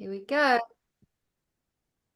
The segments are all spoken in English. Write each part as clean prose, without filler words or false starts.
Here we go.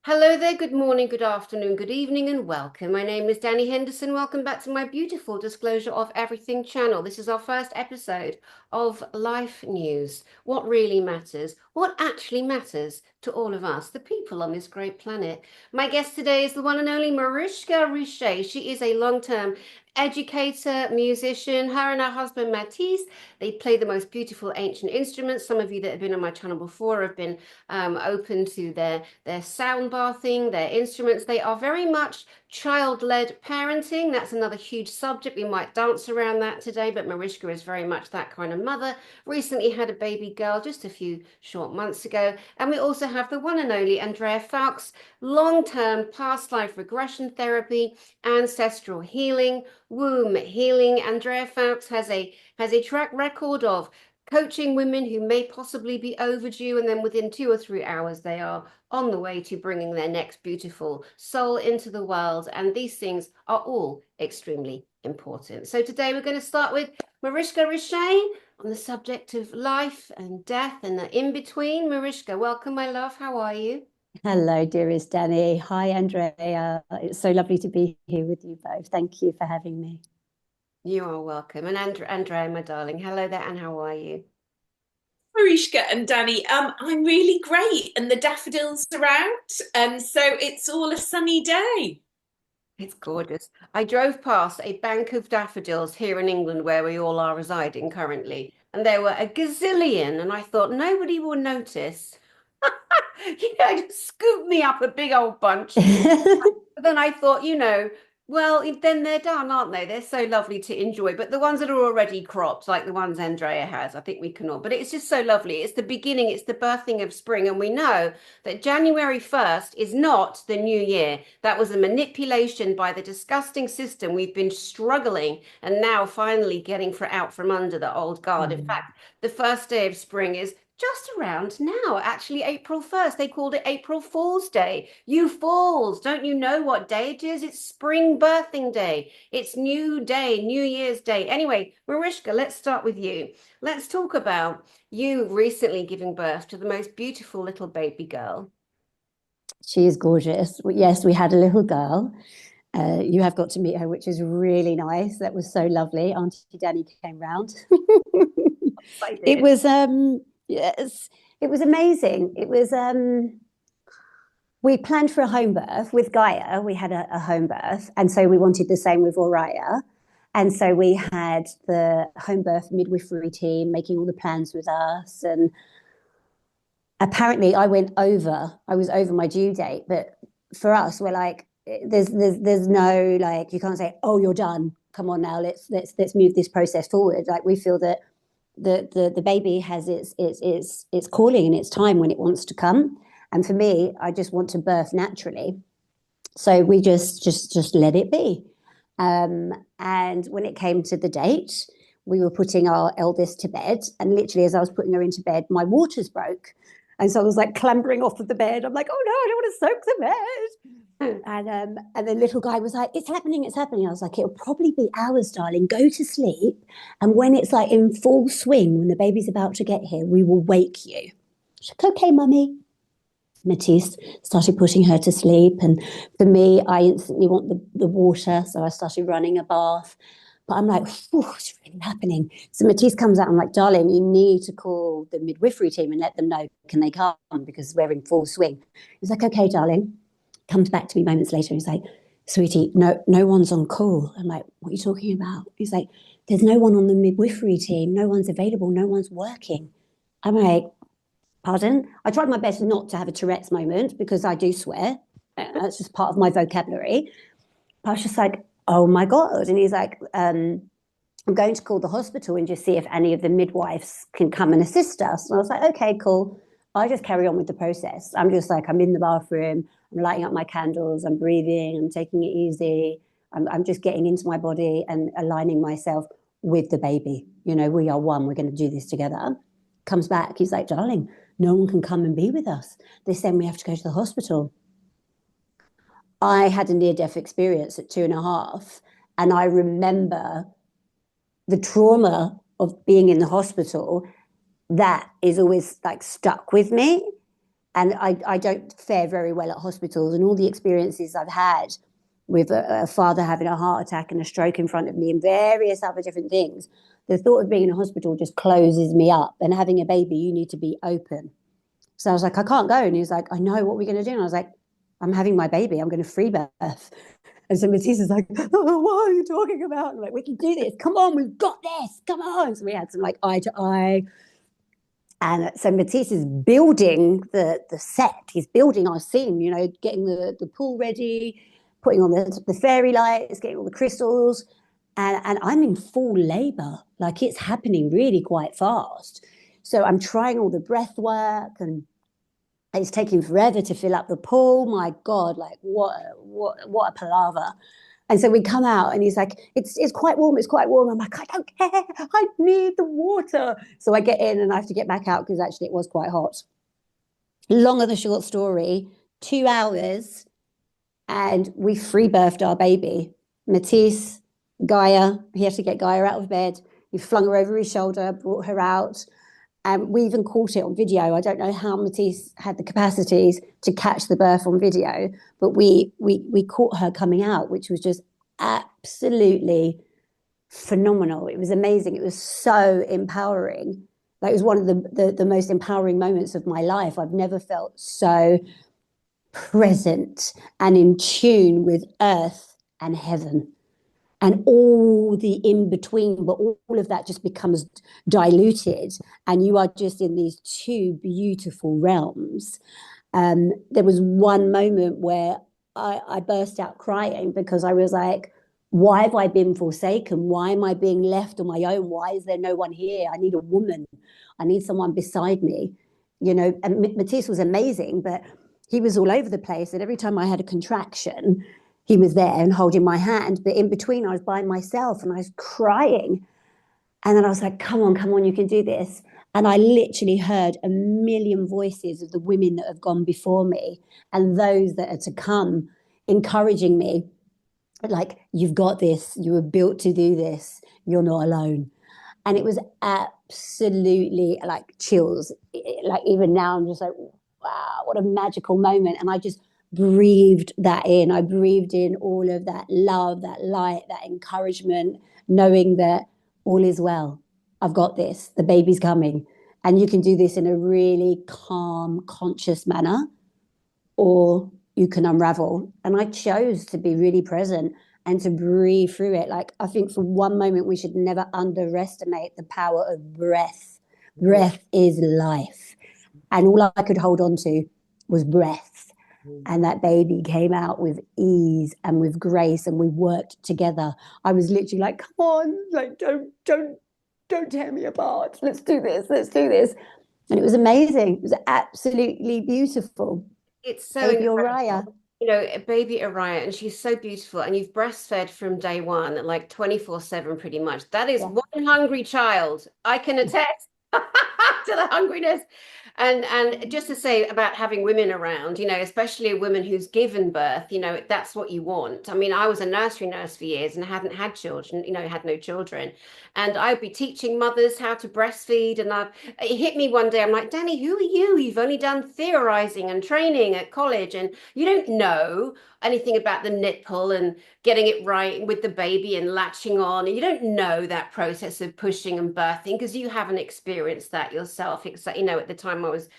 Hello there, good morning, good afternoon, good evening, and welcome. My name is Dani Henderson. Welcome back to my beautiful Disclosure of Everything channel. This is our first episode of Life News. What really matters? What actually matters to all of us, the people on this great planet. My guest today is the one and only Marishka Richet. She is a long-term educator, musician. Her and her husband Matisse, they play the most beautiful ancient instruments. Some of you that have been on my channel before have been open to their sound bathing, their instruments. They are very much child-led parenting. That's another huge subject. We might dance around that today, but Marishka is very much that kind of mother. Recently had a baby girl just a few short months ago. And we also have the one and only Andrea Foulkes, long-term past life regression therapy, ancestral healing, womb healing. Andrea Foulkes has a track record of coaching women who may possibly be overdue, and then within 2 or 3 hours, they are on the way to bringing their next beautiful soul into the world. And these things are all extremely important. So today we're going to start with Marishka Richet on the subject of life and death and the in-between. Marishka, welcome, my love. How are you? Hello, dearest Danny. Hi, Andrea. It's so lovely to be here with you both. Thank you for having me. You are welcome. And Andrea, my darling, hello there, and how are you? Marishka and Dani, I'm really great, and the daffodils are out, and so it's all a sunny day. It's gorgeous. I drove past a bank of daffodils here in England where we all are residing currently, and there were a gazillion, and I thought nobody will notice. Just scoop me up a big old bunch. But then I thought, well, then they're done, aren't they? They're so lovely to enjoy. But the ones that are already cropped, like the ones Andrea has, I think we can all. But it's just so lovely. It's the beginning, it's the birthing of spring. And we know that January 1st is not the new year. That was a manipulation by the disgusting system we've been struggling and now finally getting out from under the old guard. In Mm. fact, the first day of spring is just around now, actually April 1st. They called it April Fool's Day. You fools, don't you know what day it is? It's spring birthing day. It's new day, New Year's Day. Anyway, Marishka, let's start with you. Let's talk about you recently giving birth to the most beautiful little baby girl. She is gorgeous. Yes, we had a little girl. You have got to meet her, which is really nice. That was so lovely. Auntie Danny came round. I It did. was yes, it was amazing. It was we planned for a home birth with Gaia. We had a home birth, and so we wanted the same with Oriah. And so we had the home birth midwifery team making all the plans with us. And apparently I was over my due date. But for us, we're like, there's no, like, you can't say, oh, you're done. Come on now, let's move this process forward. Like, we feel that the baby has its calling and its time when it wants to come. And for me, I just want to birth naturally. So we just let it be. And when it came to the date, we were putting our eldest to bed, and literally as I was putting her into bed, my waters broke. And so I was like clambering off of the bed. I'm like, oh no, I don't want to soak the bed. And the little guy was like, it's happening, it's happening. I was like, it'll probably be hours, darling. Go to sleep. And when it's like in full swing, when the baby's about to get here, we will wake you. She's like, okay, mummy. Matisse started putting her to sleep. And for me, I instantly want the water. So I started running a bath. But I'm like, what's really happening? So Matisse comes out. I'm like, darling, you need to call the midwifery team and let them know, can they come? Because we're in full swing. He's like, okay, darling. Comes back to me moments later. He's like, sweetie, no one's on call. I'm like, what are you talking about? He's like, there's no one on the midwifery team. No one's available. No one's working. I'm like, pardon? I tried my best not to have a Tourette's moment because I do swear. That's just part of my vocabulary. But I was just like, oh my God. And he's like, I'm going to call the hospital and just see if any of the midwives can come and assist us. And I was like, okay, cool. I just carry on with the process. I'm just like, I'm in the bathroom, I'm lighting up my candles, I'm breathing, I'm taking it easy. I'm just getting into my body and aligning myself with the baby. You know, we are one, we're going to do this together. Comes back, he's like, darling, no one can come and be with us. They said we have to go to the hospital. I had a near-death experience at 2.5, and I remember the trauma of being in the hospital that is always like stuck with me. And I don't fare very well at hospitals, and all the experiences I've had with a father having a heart attack and a stroke in front of me and various other different things, the thought of being in a hospital just closes me up. And having a baby, you need to be open. So I was like, I can't go. And he was like, I know, what are we going to do? And I was like, I'm having my baby. I'm going to free birth. And so Matisse is like, oh, what are you talking about? I'm like, we can do this. Come on, we've got this. Come on. So we had some like eye to eye. And so Matisse is building the set. He's building our scene, you know, getting the pool ready, putting on the fairy lights, getting all the crystals. And I'm in full labor. Like it's happening really quite fast. So I'm trying all the breath work, and it's taking forever to fill up the pool. My God, like what a palaver. And so we come out and he's like, it's quite warm, it's quite warm. I'm like, I don't care, I need the water. So I get in and I have to get back out because actually it was quite hot. Long of the short story, 2 hours and we free birthed our baby. Matisse, Gaia, he had to get Gaia out of bed. He flung her over his shoulder, brought her out. And we even caught it on video. I don't know how Matisse had the capacities to catch the birth on video, but we caught her coming out, which was just absolutely phenomenal. It was amazing. It was so empowering. Like it was one of the most empowering moments of my life. I've never felt so present and in tune with earth and heaven. And all the in between, but all of that just becomes diluted, and you are just in these two beautiful realms. There was one moment where I burst out crying because I was like, why have I been forsaken? Why am I being left on my own? Why is there no one here? I need a woman. I need someone beside me. You know, and Matisse was amazing, but he was all over the place. And every time I had a contraction, he was there and holding my hand. But in between, I was by myself and I was crying. And then I was like, come on, you can do this. And I literally heard a million voices of the women that have gone before me and those that are to come, encouraging me, like, you've got this, you were built to do this, you're not alone. And it was absolutely like chills. Like even now, I'm just like, wow, what a magical moment. And I just breathed that in. I breathed in all of that love, that light, that encouragement, knowing that all is well. I've got this. The baby's coming. And you can do this in a really calm, conscious manner, or you can unravel. And I chose to be really present and to breathe through it. Like, I think for one moment, we should never underestimate the power of breath. Breath is life. And all I could hold on to was breath. And that baby came out with ease and with grace, and we worked together. I was literally like, come on, like, don't tear me apart. Let's do this. And it was amazing. It was absolutely beautiful. It's so Baby incredible. Oriah. You know, baby Araya, and she's so beautiful. And you've breastfed from day one, like 24/7, pretty much. That is Yeah. one hungry child. I can attest to the hungriness. And just to say about having women around, you know, especially a woman who's given birth, you know, that's what you want. I mean, I was a nursery nurse for years and hadn't had children, you know, had no children. And I'd be teaching mothers how to breastfeed. And it hit me one day, I'm like, Dani, who are you? You've only done theorizing and training at college, and you don't know anything about the nipple and getting it right with the baby and latching on. And you don't know that process of pushing and birthing because you haven't experienced that yourself. You know, at the time I was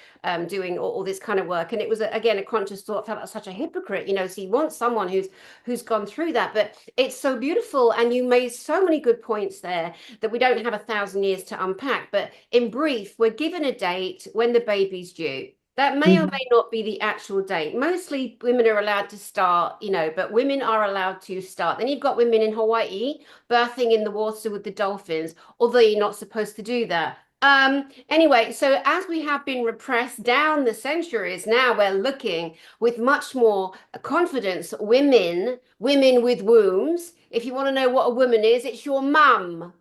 doing all this kind of work, and it was again a conscious thought. I felt like such a hypocrite, you know. So you want someone who's gone through that, but it's so beautiful. And you made so many good points there that we don't have 1,000 years to unpack. But in brief, we're given a date when the baby's due. That may or may not be the actual date. Mostly women are allowed to start, you know, but women are allowed to start. Then you've got women in Hawaii birthing in the water with the dolphins, although you're not supposed to do that. Anyway, so as we have been repressed down the centuries, now we're looking with much more confidence. Women with wombs. If you want to know what a woman is, it's your mum.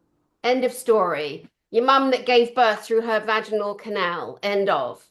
End of story. Your mum that gave birth through her vaginal canal. End of.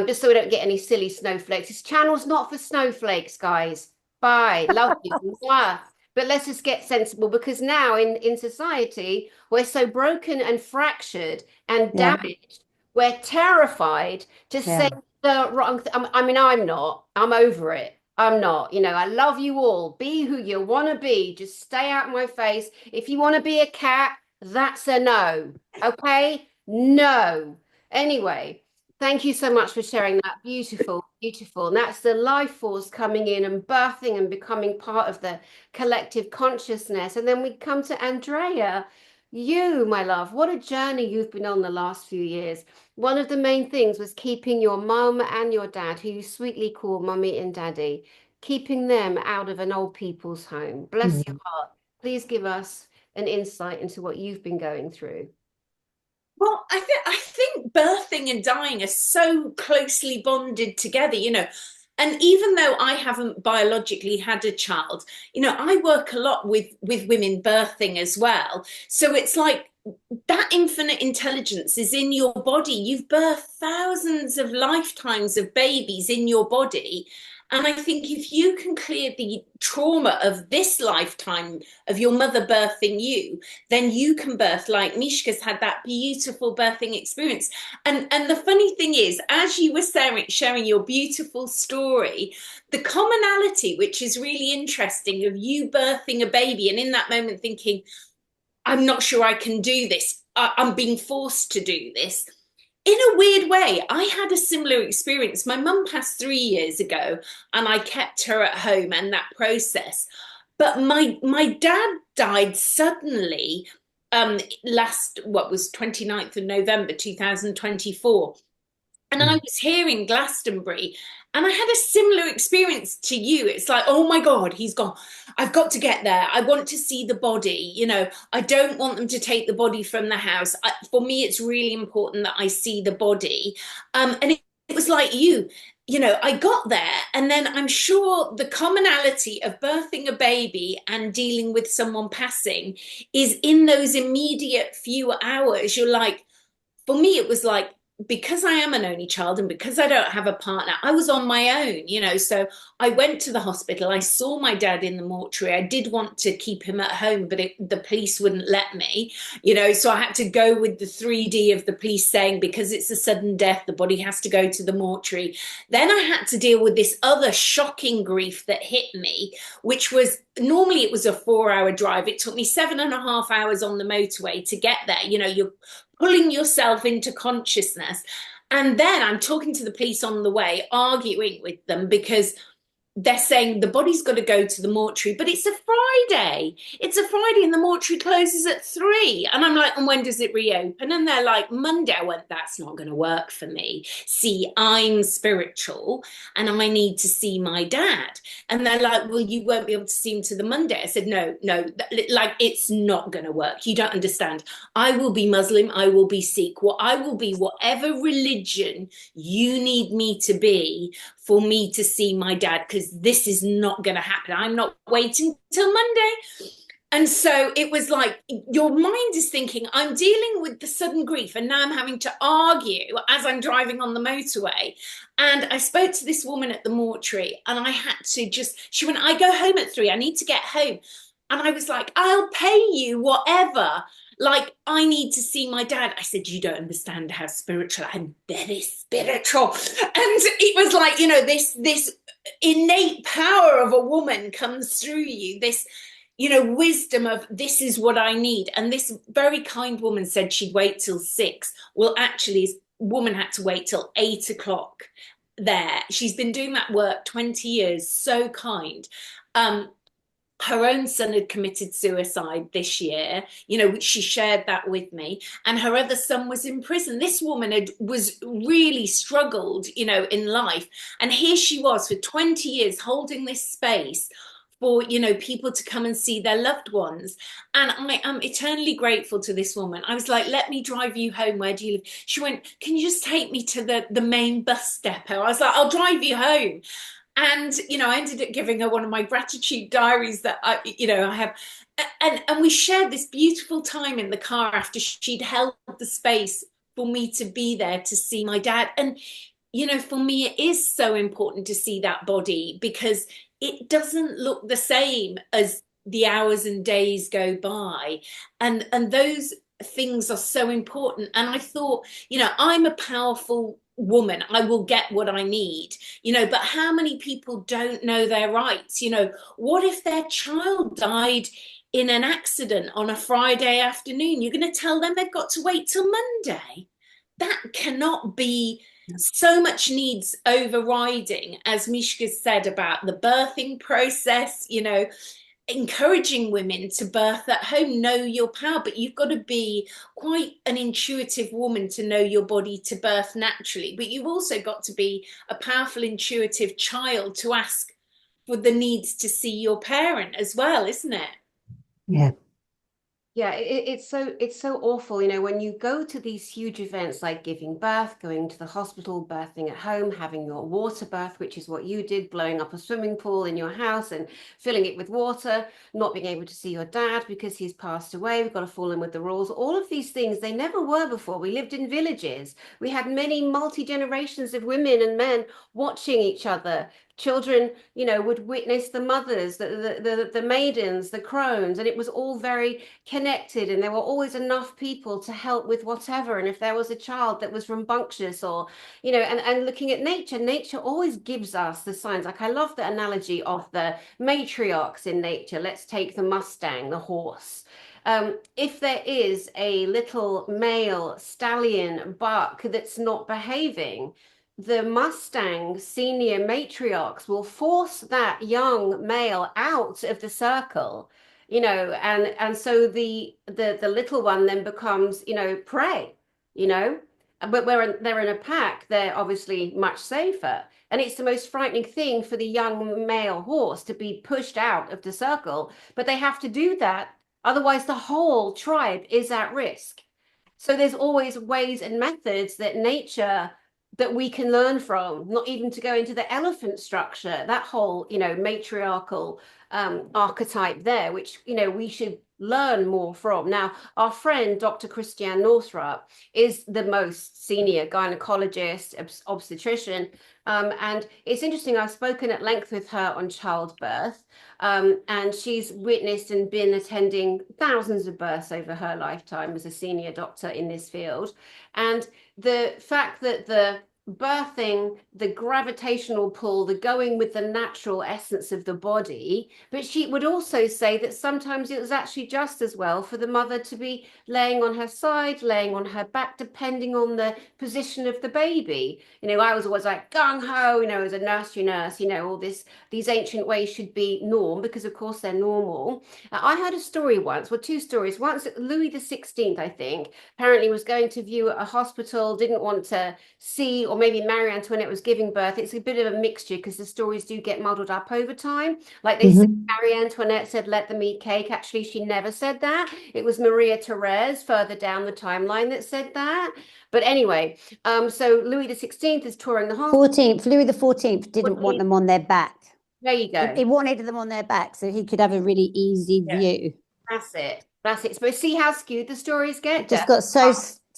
Just so we don't get any silly snowflakes. This channel's not for snowflakes, guys. Bye. Love you. Mwah. But let's just get sensible, because now in society, we're so broken and fractured and Yeah. damaged. We're terrified to say Yeah. the wrong I mean, I'm not. I'm over it. I'm not. I love you all. Be who you want to be. Just stay out of my face. If you want to be a cat, that's a no. Okay? No. Anyway, thank you so much for sharing that. Beautiful, beautiful. And that's the life force coming in and birthing and becoming part of the collective consciousness. And then we come to Andrea. You, my love, what a journey you've been on the last few years. One of the main things was keeping your mum and your dad, who you sweetly call mummy and daddy, keeping them out of an old people's home. Bless your Mm. heart. Please give us an insight into what you've been going through. Well, I think birthing and dying are so closely bonded together, And even though I haven't biologically had a child, I work a lot with women birthing as well. So it's like that infinite intelligence is in your body. You've birthed thousands of lifetimes of babies in your body. And I think if you can clear the trauma of this lifetime of your mother birthing you, then you can birth like Mishka's had that beautiful birthing experience. And the funny thing is, as you were sharing your beautiful story, the commonality, which is really interesting, of you birthing a baby and in that moment thinking, I'm not sure I can do this. I'm being forced to do this. In a weird way, I had a similar experience. My mum passed 3 years ago, and I kept her at home and that process. But my dad died suddenly last, what was 29th of November 2024. And I was here in Glastonbury, and I had a similar experience to you. It's like, oh my God, he's gone. I've got to get there. I want to see the body. I don't want them to take the body from the house. For me, it's really important that I see the body. And it was like I got there, and then I'm sure the commonality of birthing a baby and dealing with someone passing is in those immediate few hours. You're like, for me, it was like, because I am an only child and because I don't have a partner, I was on my own. So I went to the hospital. I saw my dad in the mortuary. I did want to keep him at home, but the police wouldn't let me. So I had to go with the 3D of the police saying, because it's a sudden death, the body has to go to the mortuary. Then I had to deal with this other shocking grief that hit me, which was, normally it was a 4-hour drive. It took me 7.5 hours on the motorway to get there. You're pulling yourself into consciousness. And then I'm talking to the police on the way, arguing with them because they're saying the body's got to go to the mortuary, but it's a Friday. It's a Friday and the mortuary closes at 3. And I'm like, and when does it reopen? And they're like, Monday. I went, that's not going to work for me. See, I'm spiritual and I need to see my dad. And they're like, well, you won't be able to see him to the Monday. I said, no, like it's not going to work. You don't understand. I will be Muslim. I will be Sikh. I will be whatever religion you need me to be for me to see my dad, because this is not going to happen. I'm not waiting till Monday. And so it was like, your mind is thinking, I'm dealing with the sudden grief, and now I'm having to argue as I'm driving on the motorway. And I spoke to this woman at the mortuary, and I had to she went, I go home at 3. I need to get home. And I was like, I'll pay you whatever. Like, I need to see my dad. I said, you don't understand how spiritual. I'm very spiritual. And it was like, this innate power of a woman comes through you, this wisdom of, this is what I need. And this very kind woman said she'd wait till 6. Well, actually, this woman had to wait till 8 o'clock there. She's been doing that work 20 years. So kind. Her own son had committed suicide this year, she shared that with me, and her other son was in prison. This woman was really struggled, in life. And here she was for 20 years holding this space for, people to come and see their loved ones. And I am eternally grateful to this woman. I was like, let me drive you home. Where do you live? She went, can you just take me to the main bus depot? I was like, I'll drive you home. And I ended up giving her one of my gratitude diaries that I have, and we shared this beautiful time in the car after she'd held the space for me to be there to see my dad. And for me, it is so important to see that body, because it doesn't look the same as the hours and days go by, and those things are so important. And I thought, I'm a powerful woman, I will get what I need, but how many people don't know their rights? What if their child died in an accident on a Friday afternoon? You're going to tell them they've got to wait till Monday? That cannot be. So much needs overriding, as Mishka said, about the birthing process, encouraging women to birth at home, know your power, but you've got to be quite an intuitive woman to know your body to birth naturally. But you've also got to be a powerful, intuitive child to ask for the needs to see your parent as well, isn't it? Yeah. Yeah, it's so awful, when you go to these huge events like giving birth, going to the hospital, birthing at home, having your water birth, which is what you did, blowing up a swimming pool in your house and filling it with water, not being able to see your dad because he's passed away. We've got to fall in with the rules. All of these things, they never were before. We lived in villages. We had many multi-generations of women and men watching each other. Children, would witness the mothers, the maidens, the crones, and it was all very connected, and there were always enough people to help with whatever. And if there was a child that was rambunctious, or and looking at nature always gives us the signs. Like, I love the analogy of the matriarchs in nature. Let's take the Mustang, the horse. If there is a little male stallion buck that's not behaving, the Mustang senior matriarchs will force that young male out of the circle, and so the little one then becomes, prey, you know. But where they're in a pack, they're obviously much safer. And it's the most frightening thing for the young male horse to be pushed out of the circle. But they have to do that, otherwise the whole tribe is at risk. So there's always ways and methods that nature that we can learn from, not even to go into the elephant structure, that whole, matriarchal archetype there, which, we should learn more from. Now, our friend, Dr. Christiane Northrup, is the most senior gynecologist, obstetrician. And it's interesting, I've spoken at length with her on childbirth, and she's witnessed and been attending thousands of births over her lifetime as a senior doctor in this field. And the fact that the birthing, the gravitational pull, the going with the natural essence of the body. But she would also say that sometimes it was actually just as well for the mother to be laying on her side, laying on her back, depending on the position of the baby. I was always like gung ho, as a nursery nurse, all these ancient ways should be norm, because of course they're normal. I heard a story once, well, two stories. Once, Louis the 16th, I think, apparently was going to view a hospital, didn't want to see, or maybe Marie Antoinette was giving birth. It's a bit of a mixture because the stories do get muddled up over time. Like they say, Marie Antoinette said, let them eat cake. Actually, she never said that. It was Maria Therese further down the timeline that said that. But anyway, so Louis the 16th is touring the hospital. 14th, Louis the 14th didn't want them on their back. There you go. He wanted them on their back so he could have a really easy view. That's it. That's it. So see how skewed the stories get. It just got so,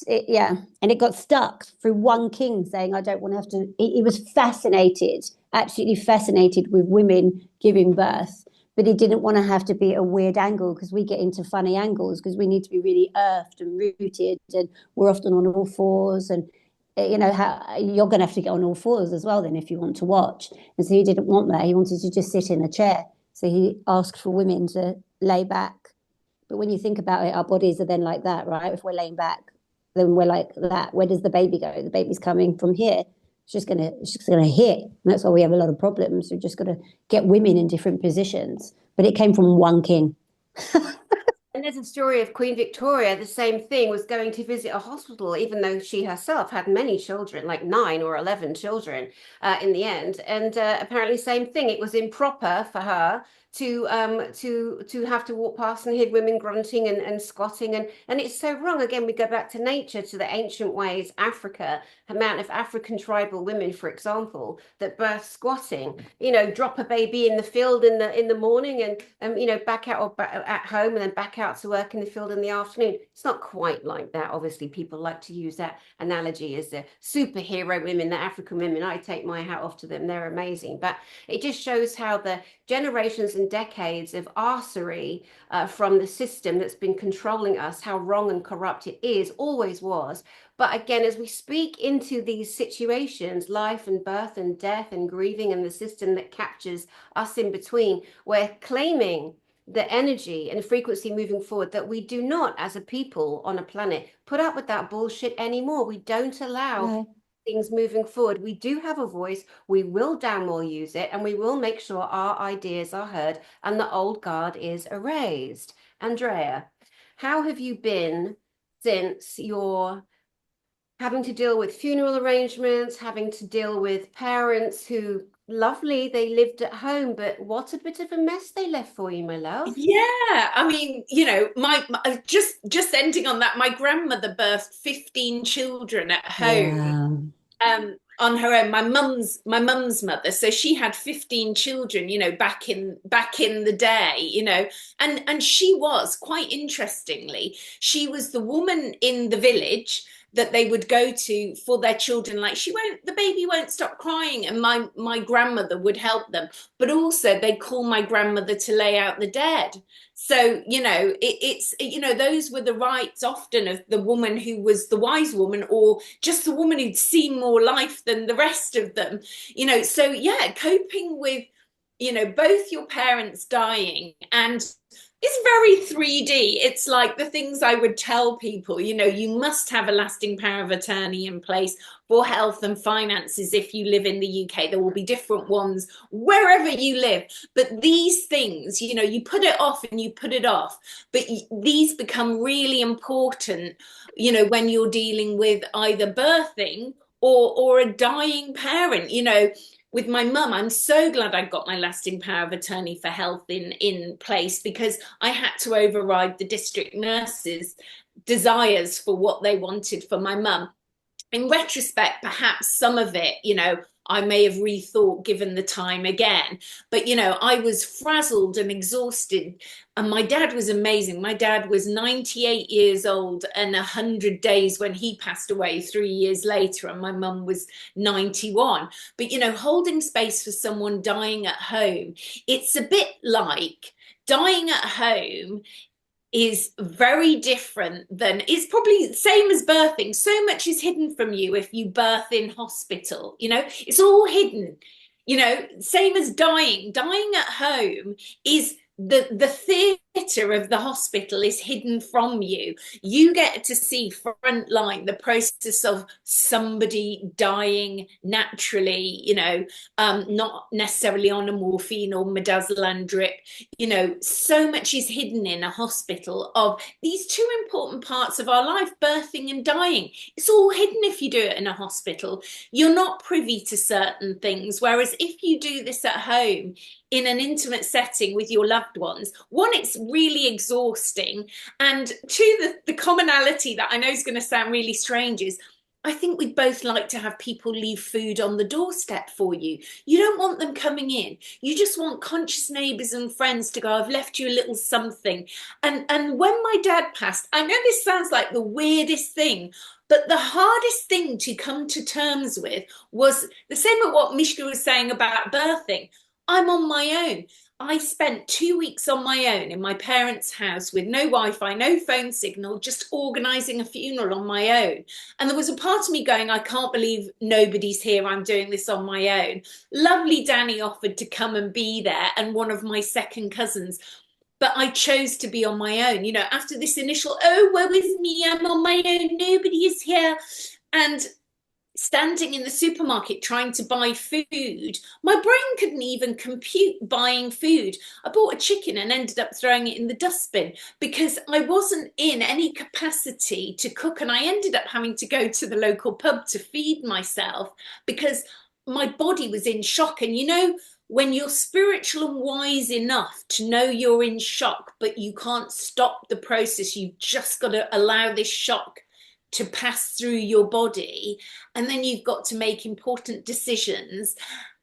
yeah. And it got stuck through one king saying, I don't want to have to. He was fascinated, absolutely fascinated with women giving birth. But he didn't want to have to be a weird angle, because we get into funny angles because we need to be really earthed and rooted, and we're often on all fours. And you're going to have to get on all fours as well then if you want to watch. And so he didn't want that. He wanted to just sit in a chair. So he asked for women to lay back. But when you think about it, our bodies are then like that, right? If we're laying back, then we're like that. Where does the baby go? The baby's coming from here. It's just gonna hit. And that's why we have a lot of problems. We're just gonna get women in different positions. But it came from one king. And there's a story of Queen Victoria, the same thing, was going to visit a hospital, even though she herself had many children, like 9 or 11 children in the end. And apparently same thing, it was improper for her to have to walk past and hear women grunting and squatting. And it's so wrong. Again, we go back to nature, to the ancient ways, Africa, amount of African tribal women, for example, that birth squatting, drop a baby in the field in the morning and back out or at home and then back out to work in the field in the afternoon. It's not quite like that. Obviously, people like to use that analogy as the superhero women, the African women. I take my hat off to them. They're amazing. But it just shows how the generations and decades of arsery from the system that's been controlling us, how wrong and corrupt it is, always was. But again, as we speak into these situations, life and birth and death and grieving and the system that captures us in between, we're claiming the energy and frequency moving forward that we do not, as a people on a planet, put up with that bullshit anymore. We don't allow things moving forward. We do have a voice. We will damn well use it, and we will make sure our ideas are heard and the old guard is erased. Andrea, how have you been since your having to deal with funeral arrangements, having to deal with parents who, lovely, they lived at home, but what a bit of a mess they left for you, my love. Yeah, I mean, my just ending on that, my grandmother birthed 15 children at home. Wow. On her own, my mum's mother, so she had 15 children, back in the day, and she was, quite interestingly, she was the woman in the village that they would go to for their children. Like, the baby won't stop crying, and my grandmother would help them, but also they'd call my grandmother to lay out the dead. So, it's those were the rites often of the woman who was the wise woman, or just the woman who'd seen more life than the rest of them. So yeah, coping with, both your parents dying, and it's very 3D. It's like the things I would tell people, you must have a lasting power of attorney in place for health and finances if you live in the UK. There will be different ones wherever you live. But these things, you put it off and you put it off. But these become really important, when you're dealing with either birthing or a dying parent. With my mum, I'm so glad I got my lasting power of attorney for health in place, because I had to override the district nurses' desires for what they wanted for my mum. In retrospect, perhaps some of it, I may have rethought given the time again. But, I was frazzled and exhausted. And my dad was amazing. My dad was 98 years old and 100 days when he passed away 3 years later. And my mum was 91. But, holding space for someone dying at home, it's a bit like dying at home is very different than, it's probably the same as birthing. So much is hidden from you if you birth in hospital, it's all hidden, same as dying at home is the theatre of the hospital is hidden from you. You get to see frontline the process of somebody dying naturally, not necessarily on a morphine or midazolam drip. So much is hidden in a hospital of these two important parts of our life, birthing and dying. It's all hidden if you do it in a hospital. You're not privy to certain things, whereas if you do this at home in an intimate setting with your loved ones, one, it's really exhausting, and two, the commonality that I know is going to sound really strange is, I think we'd both like to have people leave food on the doorstep for you. You don't want them coming in. You just want conscious neighbours and friends to go, I've left you a little something. And when my dad passed, I know this sounds like the weirdest thing, but the hardest thing to come to terms with was the same as what Mishka was saying about birthing. I'm on my own. I spent 2 weeks on my own in my parents' house with no Wi-Fi, no phone signal, just organising a funeral on my own. And there was a part of me going, I can't believe nobody's here. I'm doing this on my own. Lovely Dani offered to come and be there, and one of my second cousins. But I chose to be on my own. After this initial, oh, woe is me, I'm on my own, nobody is here. And standing in the supermarket trying to buy food, my brain couldn't even compute buying food. I bought a chicken and ended up throwing it in the dustbin because I wasn't in any capacity to cook, and I ended up having to go to the local pub to feed myself because my body was in shock. And when you're spiritual and wise enough to know you're in shock, but you can't stop the process, you've just got to allow this shock to pass through your body, and then you've got to make important decisions.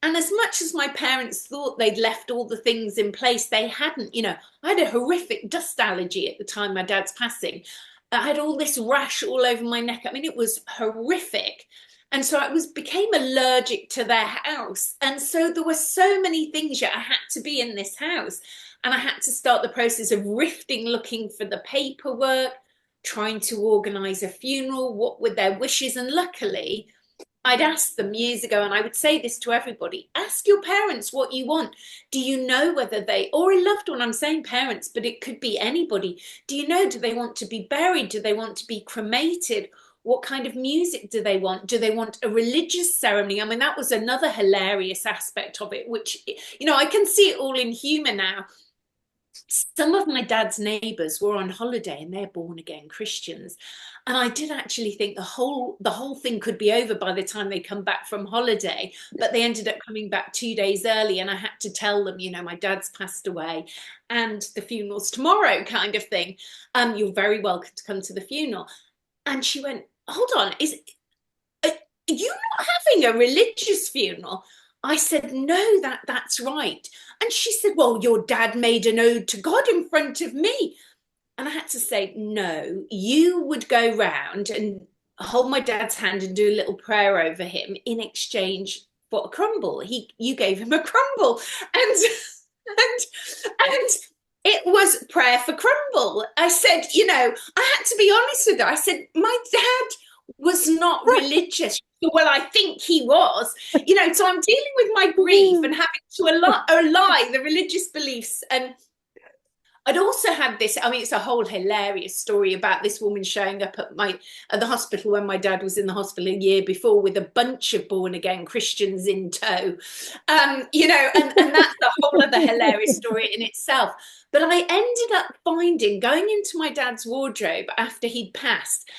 And as much as my parents thought they'd left all the things in place, they hadn't. I had a horrific dust allergy at the time my dad's passing. I had all this rash all over my neck. I mean, it was horrific. And so I became allergic to their house. And so there were so many things that I had to be in this house. And I had to start the process of rifting, looking for the paperwork, trying to organize a funeral, what were their wishes. And luckily, I'd asked them years ago, and I would say this to everybody: ask your parents what you want. Do you know whether they, or a loved one, I'm saying parents, but it could be anybody. Do you know, do they want to be buried? Do they want to be cremated? What kind of music do they want? Do they want a religious ceremony? I mean, that was another hilarious aspect of it, which, I can see it all in humor now. Some of my dad's neighbors were on holiday and they're born again Christians, and I did actually think the whole thing could be over by the time they come back from holiday, but they ended up coming back 2 days early, and I had to tell them, my dad's passed away and the funeral's tomorrow, kind of thing. You're very welcome to come to the funeral. And she went, hold on, are you not having a religious funeral? I said, no, that's right. And she said, well, your dad made an ode to God in front of me. And I had to say, no, you would go round and hold my dad's hand and do a little prayer over him in exchange for a crumble. You gave him a crumble. And and it was prayer for crumble. I said, I had to be honest with her. I said, my dad was not religious. Well, I think he was, so I'm dealing with my grief and having to ally the religious beliefs. And I'd also had this, I mean, it's a whole hilarious story about this woman showing up at the hospital when my dad was in the hospital a year before with a bunch of born again Christians in tow. And that's a whole other hilarious story in itself. But I ended up going into my dad's wardrobe after he'd passed,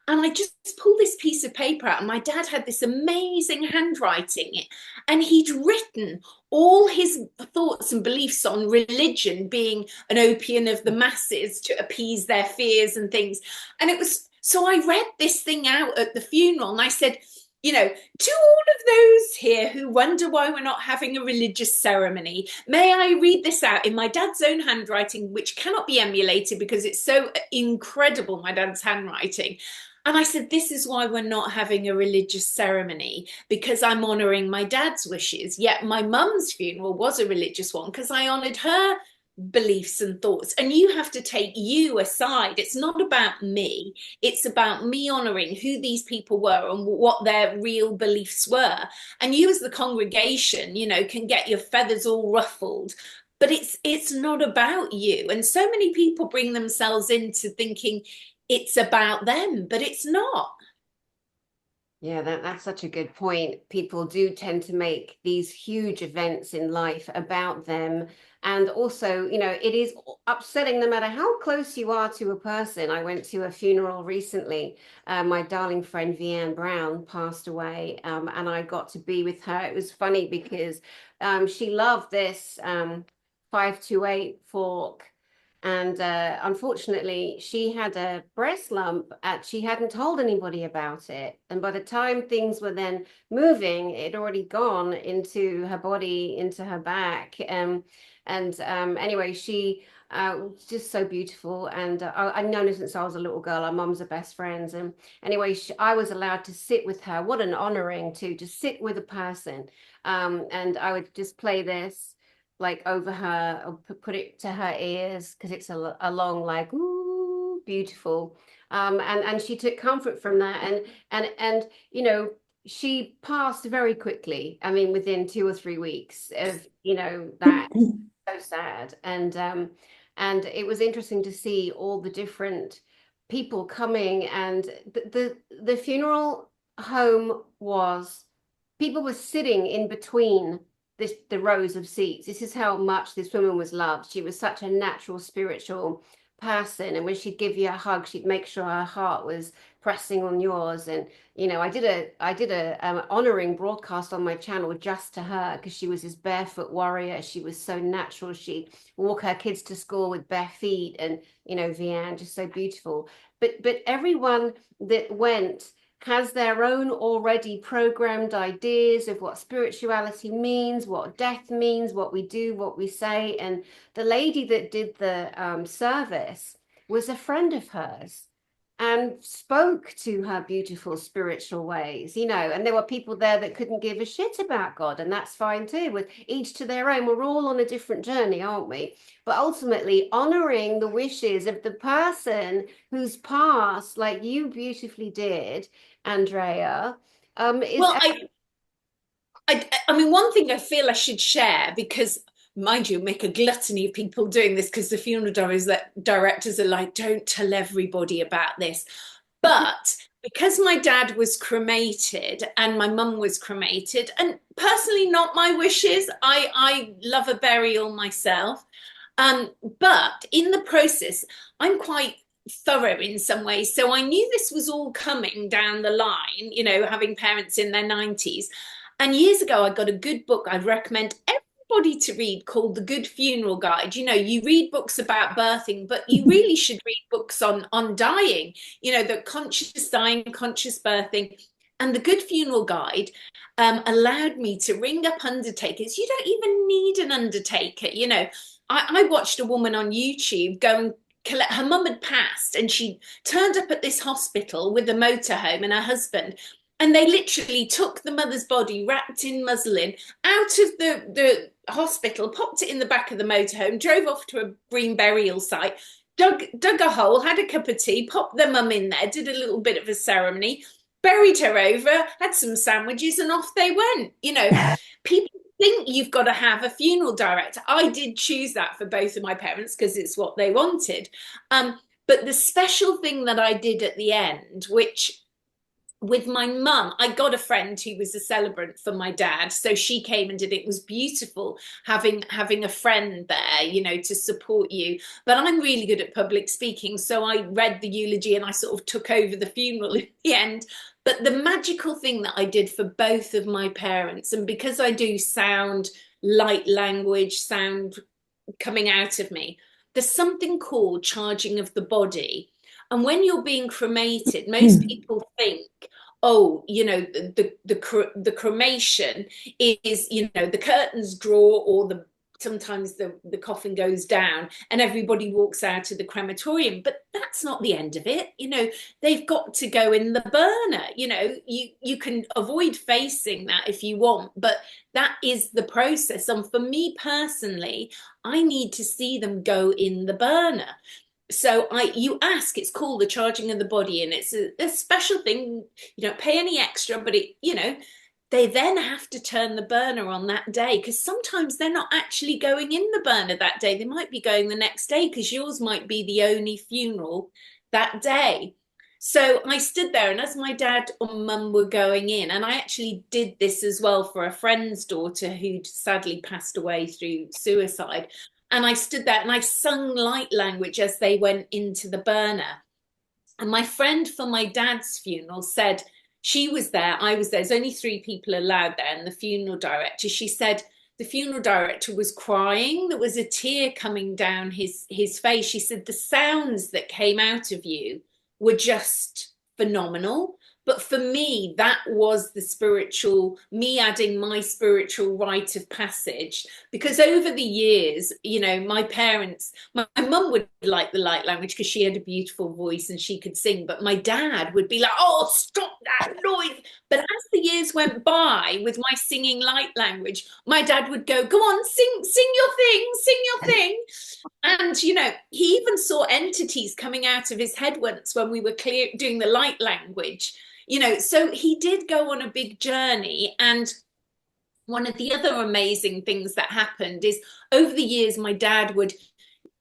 and I just pulled this piece of paper out, and my dad had this amazing handwriting, and he'd written all his thoughts and beliefs on religion being an opium of the masses to appease their fears and things. And so I read this thing out at the funeral, and I said, to all of those here who wonder why we're not having a religious ceremony, may I read this out in my dad's own handwriting, which cannot be emulated because it's so incredible, my dad's handwriting. And I said, this is why we're not having a religious ceremony, because I'm honouring my dad's wishes. Yet my mum's funeral was a religious one because I honoured her beliefs and thoughts. And you have to take you aside. It's not about me. It's about me honouring who these people were and what their real beliefs were. And you as the congregation, can get your feathers all ruffled. But it's not about you. And so many people bring themselves into thinking it's about them, but it's not. Yeah, that's such a good point. People do tend to make these huge events in life about them. And also, it is upsetting no matter how close you are to a person. I went to a funeral recently. My darling friend, Vianne Brown, passed away, and I got to be with her. It was funny because she loved this 528 Foulkes. And unfortunately, she had a breast lump and she hadn't told anybody about it. And by the time things were then moving, it had already gone into her body, into her back. Anyway, she was just so beautiful. And I've known her since I was a little girl. Our mums are best friends. And anyway, I was allowed to sit with her. What an honoring to sit with a person. And I would just play this like over her, or put it to her ears because it's a long, like, ooh, beautiful. And she took comfort from that, and she passed very quickly. I mean, within 2 or 3 weeks of that. So sad. And it was interesting to see all the different people coming, and the funeral home was, people were sitting in between the rows of seats. This is how much this woman was loved. She was such a natural spiritual person, and when she'd give you a hug, she'd make sure her heart was pressing on yours. And I did a honoring broadcast on my channel just to her because she was this barefoot warrior. She was so natural. She'd walk her kids to school with bare feet, and Vianne, just so beautiful. But everyone that went has their own already programmed ideas of what spirituality means, what death means, what we do, what we say. And the lady that did the service was a friend of hers. and spoke to her beautiful spiritual ways, and there were people there that couldn't give a shit about God, and that's fine too, with each to their own. We're all on a different journey, aren't we? But ultimately honoring the wishes of the person who's passed, like you beautifully did, Andrea, is. Well, I mean, one thing I feel I should share, because mind you, make a gluttony of people doing this, because the funeral directors are like, don't tell everybody about this. But because my dad was cremated and my mum was cremated, and personally not my wishes, I love a burial myself. But in the process, I'm quite thorough in some ways. So I knew this was all coming down the line, having parents in their 90s. And years ago, I got a good book I'd recommend everybody to read called The Good Funeral Guide. You read books about birthing, but you really should read books on dying, the conscious dying, conscious birthing. And The Good Funeral Guide allowed me to ring up undertakers. You don't even need an undertaker. I watched a woman on YouTube go and collect, her mum had passed, and she turned up at this hospital with a motorhome and her husband. And they literally took the mother's body wrapped in muslin out of the hospital, popped it in the back of the motorhome, drove off to a green burial site, dug a hole, had a cup of tea, popped their mum in there, did a little bit of a ceremony, buried her over, had some sandwiches, and off they went. People think you've got to have a funeral director. I did choose that for both of my parents because it's what they wanted. But the special thing that I did at the end, which with my mum, I got a friend who was a celebrant for my dad, so she came and did it. It was beautiful having a friend there, to support you. But I'm really good at public speaking, so I read the eulogy and I sort of took over the funeral in the end. But the magical thing that I did for both of my parents, and because I do sound, light language, sound coming out of me, there's something called charging of the body. And when you're being cremated, most people think, oh, the cremation is, the curtains draw, or sometimes the coffin goes down and everybody walks out of the crematorium. But that's not the end of it. They've got to go in the burner. You can avoid facing that if you want, but that is the process. And for me personally, I need to see them go in the burner. So you ask, it's called the charging of the body, and it's a special thing. You don't pay any extra, but they then have to turn the burner on that day, because sometimes they're not actually going in the burner that day. They might be going the next day, because yours might be the only funeral that day. So I stood there, and as my dad and mum were going in, and I actually did this as well for a friend's daughter who'd sadly passed away through suicide. And I stood there and I sung light language as they went into the burner. And my friend for my dad's funeral said, she was there, I was there, there's only 3 people allowed there, and the funeral director, she said the funeral director was crying. There was a tear coming down his face. She said the sounds that came out of you were just phenomenal. But for me, that was me adding my spiritual rite of passage. Because over the years, my parents, my mum would like the light language because she had a beautiful voice and she could sing. But my dad would be like, oh, stop that noise. But as the years went by with my singing light language, my dad would go on, sing your thing. And, he even saw entities coming out of his head once when we were doing the light language. So he did go on a big journey. And one of the other amazing things that happened is, over the years, my dad would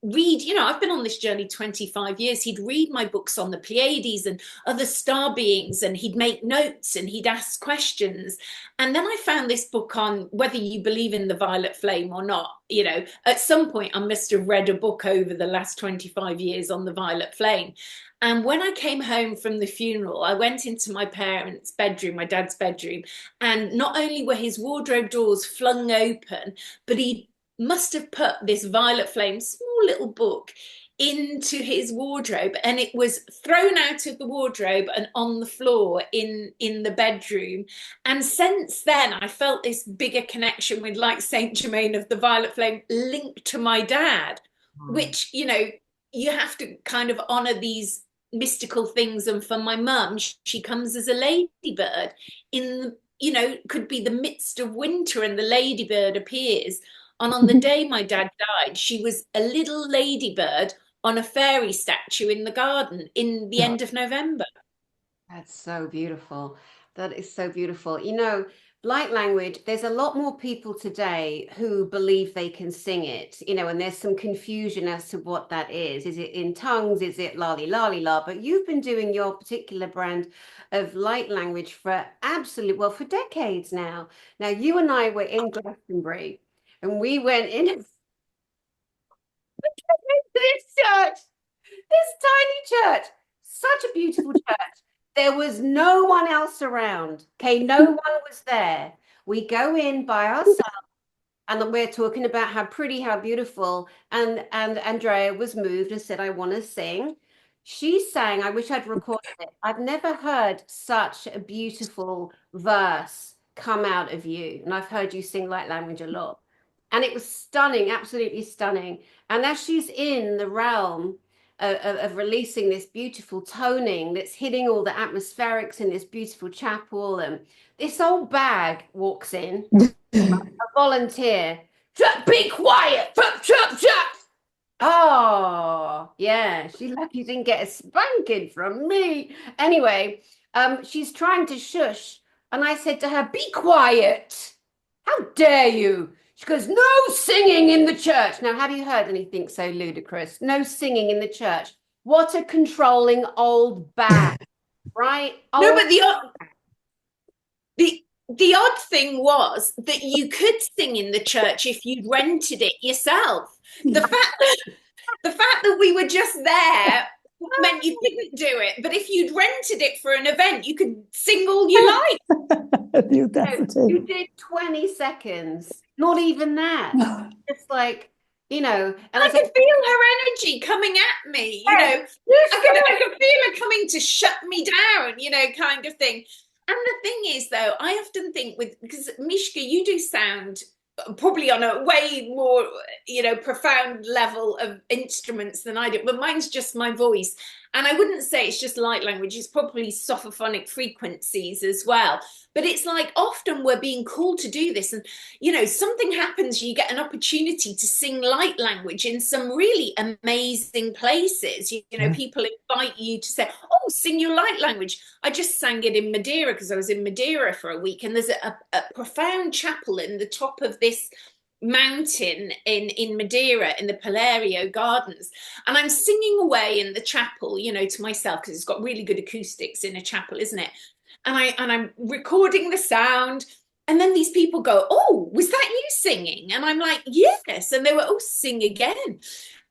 read, I've been on this journey 25 years. He'd read my books on the Pleiades and other star beings, and he'd make notes and he'd ask questions. And then I found this book on whether you believe in the violet flame or not. At some point I must have read a book over the last 25 years on the violet flame. And when I came home from the funeral, I went into my parents' bedroom, my dad's bedroom, and not only were his wardrobe doors flung open, but he must have put this violet flame, small little book, into his wardrobe, and it was thrown out of the wardrobe and on the floor in the bedroom. And since then I felt this bigger connection with, like, Saint Germain of the violet flame linked to my dad, which you have to kind of honor these mystical things. And for my mum, she comes as a ladybird in, could be the midst of winter, and the ladybird appears. And on the day my dad died, she was a little ladybird on a fairy statue in the garden in the end of November. That's so beautiful. That is so beautiful. You know, light language, there's a lot more people today who believe they can sing it, and there's some confusion as to what that is. Is it in tongues? Is it lali lali la? But you've been doing your particular brand of light language for well, for decades now. Now, you and I were in Glastonbury and we went in this church, this tiny church, such a beautiful church. There was no one else around. Okay, no one was there. We go in by ourselves, and we're talking about how pretty, how beautiful. And Andrea was moved and said, "I want to sing." She sang. I wish I'd recorded it. I've never heard such a beautiful verse come out of you, and I've heard you sing light language a lot. And it was stunning, absolutely stunning. And as she's in the realm of releasing this beautiful toning that's hitting all the atmospherics in this beautiful chapel, and this old bag walks in, a volunteer. Be quiet! Chop, chop, chop! Oh, yeah. She's lucky she didn't get a spanking from me. Anyway, she's trying to shush. And I said to her, be quiet. How dare you? She goes, no singing in the church. Now, have you heard anything so ludicrous? No singing in the church. What a controlling old bag, right? No, Old. but the odd thing was that you could sing in the church if you'd rented it yourself. The fact that we were just there meant you couldn't do it. But if you'd rented it for an event, you could sing all you like. You did 20 seconds, not even that. It's like, and I could feel her energy coming at me, I could feel her coming to shut me down, kind of thing. And the thing is, though, I often think because Mishka, you do sound probably on a way more, profound level of instruments than I do, but mine's just my voice. And I wouldn't say it's just light language, it's probably sophophonic frequencies as well. But it's like often we're being called to do this, and something happens, you get an opportunity to sing light language in some really amazing places. People invite you to say, oh, sing your light language. I just sang it in Madeira because I was in Madeira for a week, and there's a profound chapel in the top of this mountain in Madeira in the Palerio Gardens, and I'm singing away in the chapel, to myself, because it's got really good acoustics in a chapel, isn't it? And I'm recording the sound, and then these people go, oh, was that you singing? And I'm like, yes. And they were, oh, sing again.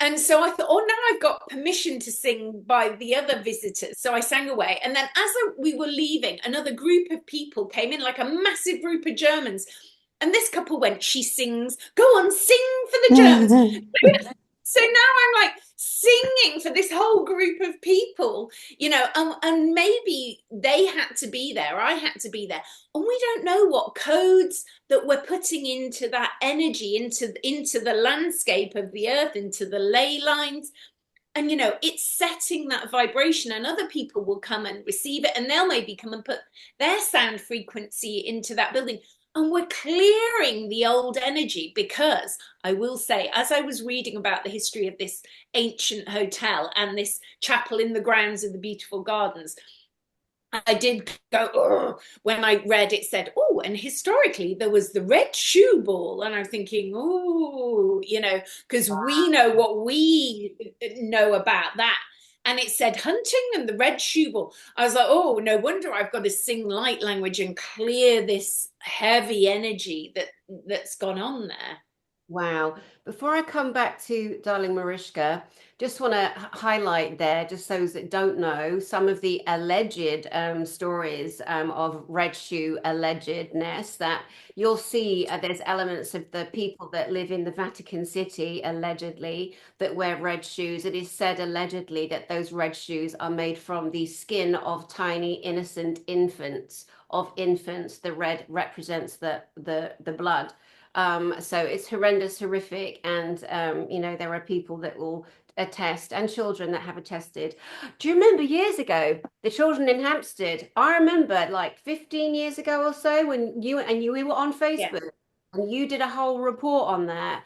And so I thought, oh, now I've got permission to sing by the other visitors. So I sang away. And then as we were leaving, another group of people came in, like a massive group of Germans. And this couple went, she sings, go on, sing for the Germans. So now I'm like singing for this whole group of people, and maybe they had to be there, I had to be there. And we don't know what codes that we're putting into that energy, into the landscape of the earth, into the ley lines. And, it's setting that vibration, and other people will come and receive it, and they'll maybe come and put their sound frequency into that building. And we're clearing the old energy, because I will say, as I was reading about the history of this ancient hotel and this chapel in the grounds of the beautiful gardens, I did go, ugh, when I read it said, oh, and historically there was the red shoe ball. And I'm thinking, oh, because we know what we know about that. And it said hunting and the red shoe ball. I was like, oh, no wonder I've got to sing light language and clear this heavy energy that's gone on there. Wow. Before I come back to darling Marishka, just want to highlight there, just those that don't know, some of the alleged stories of red shoe allegedness that you'll see. There's elements of the people that live in the Vatican City, allegedly, that wear red shoes. It is said allegedly that those red shoes are made from the skin of tiny innocent infants, The red represents the blood. So it's horrendous, horrific, and there are people that will test, and children that have attested. Do you remember years ago, the children in Hampstead? I remember like 15 years ago or so when we were on Yeah. Facebook and you did a whole report on that.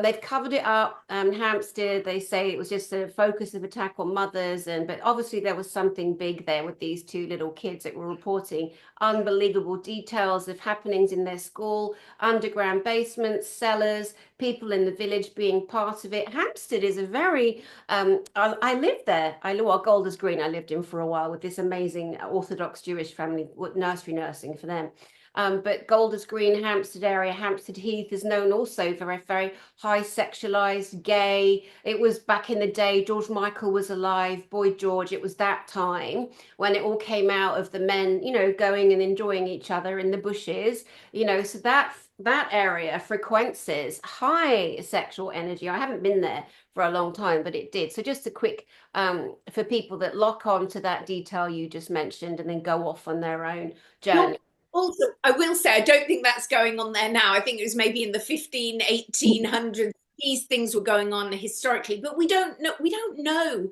They've covered it up. Hampstead, they say it was just a focus of attack on mothers, but obviously there was something big there with these two little kids that were reporting unbelievable details of happenings in their school, underground basements, cellars, people in the village being part of it. Hampstead is a very, I lived there. Golders Green I lived in for a while with this amazing Orthodox Jewish family, nursery nursing for them. But Golders Green, Hampstead area, Hampstead Heath is known also for a very high sexualized, gay. It was back in the day, George Michael was alive, Boy George. It was that time when it all came out of the men, going and enjoying each other in the bushes, so that area frequencies high sexual energy. I haven't been there for a long time, but it did. So just a quick for people that lock on to that detail you just mentioned and then go off on their own journey. Well, also, I will say, I don't think that's going on there now. I think it was maybe in the 1800s. These things were going on historically, but we don't know,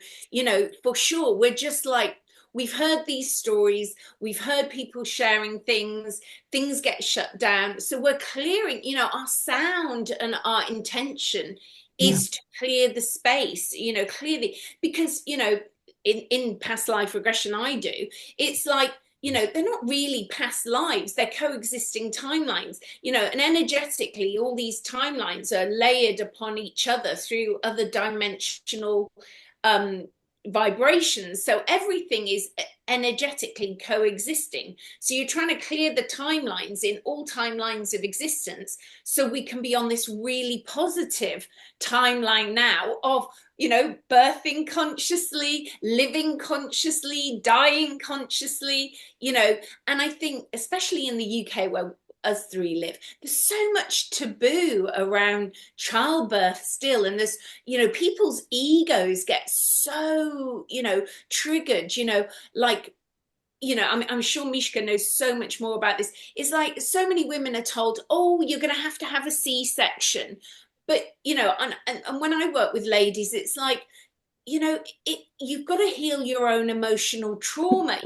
for sure. We're just like, we've heard these stories, we've heard people sharing things get shut down. So we're clearing, our sound and our intention Yeah. is to clear the space, clearly, because, in past life regression I do, it's like, they're not really past lives, they're coexisting timelines, and energetically, all these timelines are layered upon each other through other dimensional vibrations. So everything is energetically coexisting. So you're trying to clear the timelines in all timelines of existence so we can be on this really positive timeline now of birthing consciously, living consciously, dying consciously, and I think especially in the UK where us three live, there's so much taboo around childbirth still, and there's people's egos get so triggered, like I'm sure Mishka knows so much more about this. It's like so many women are told, oh, you're going to have a C-section. But, and when I work with ladies, it's like, you've got to heal your own emotional trauma.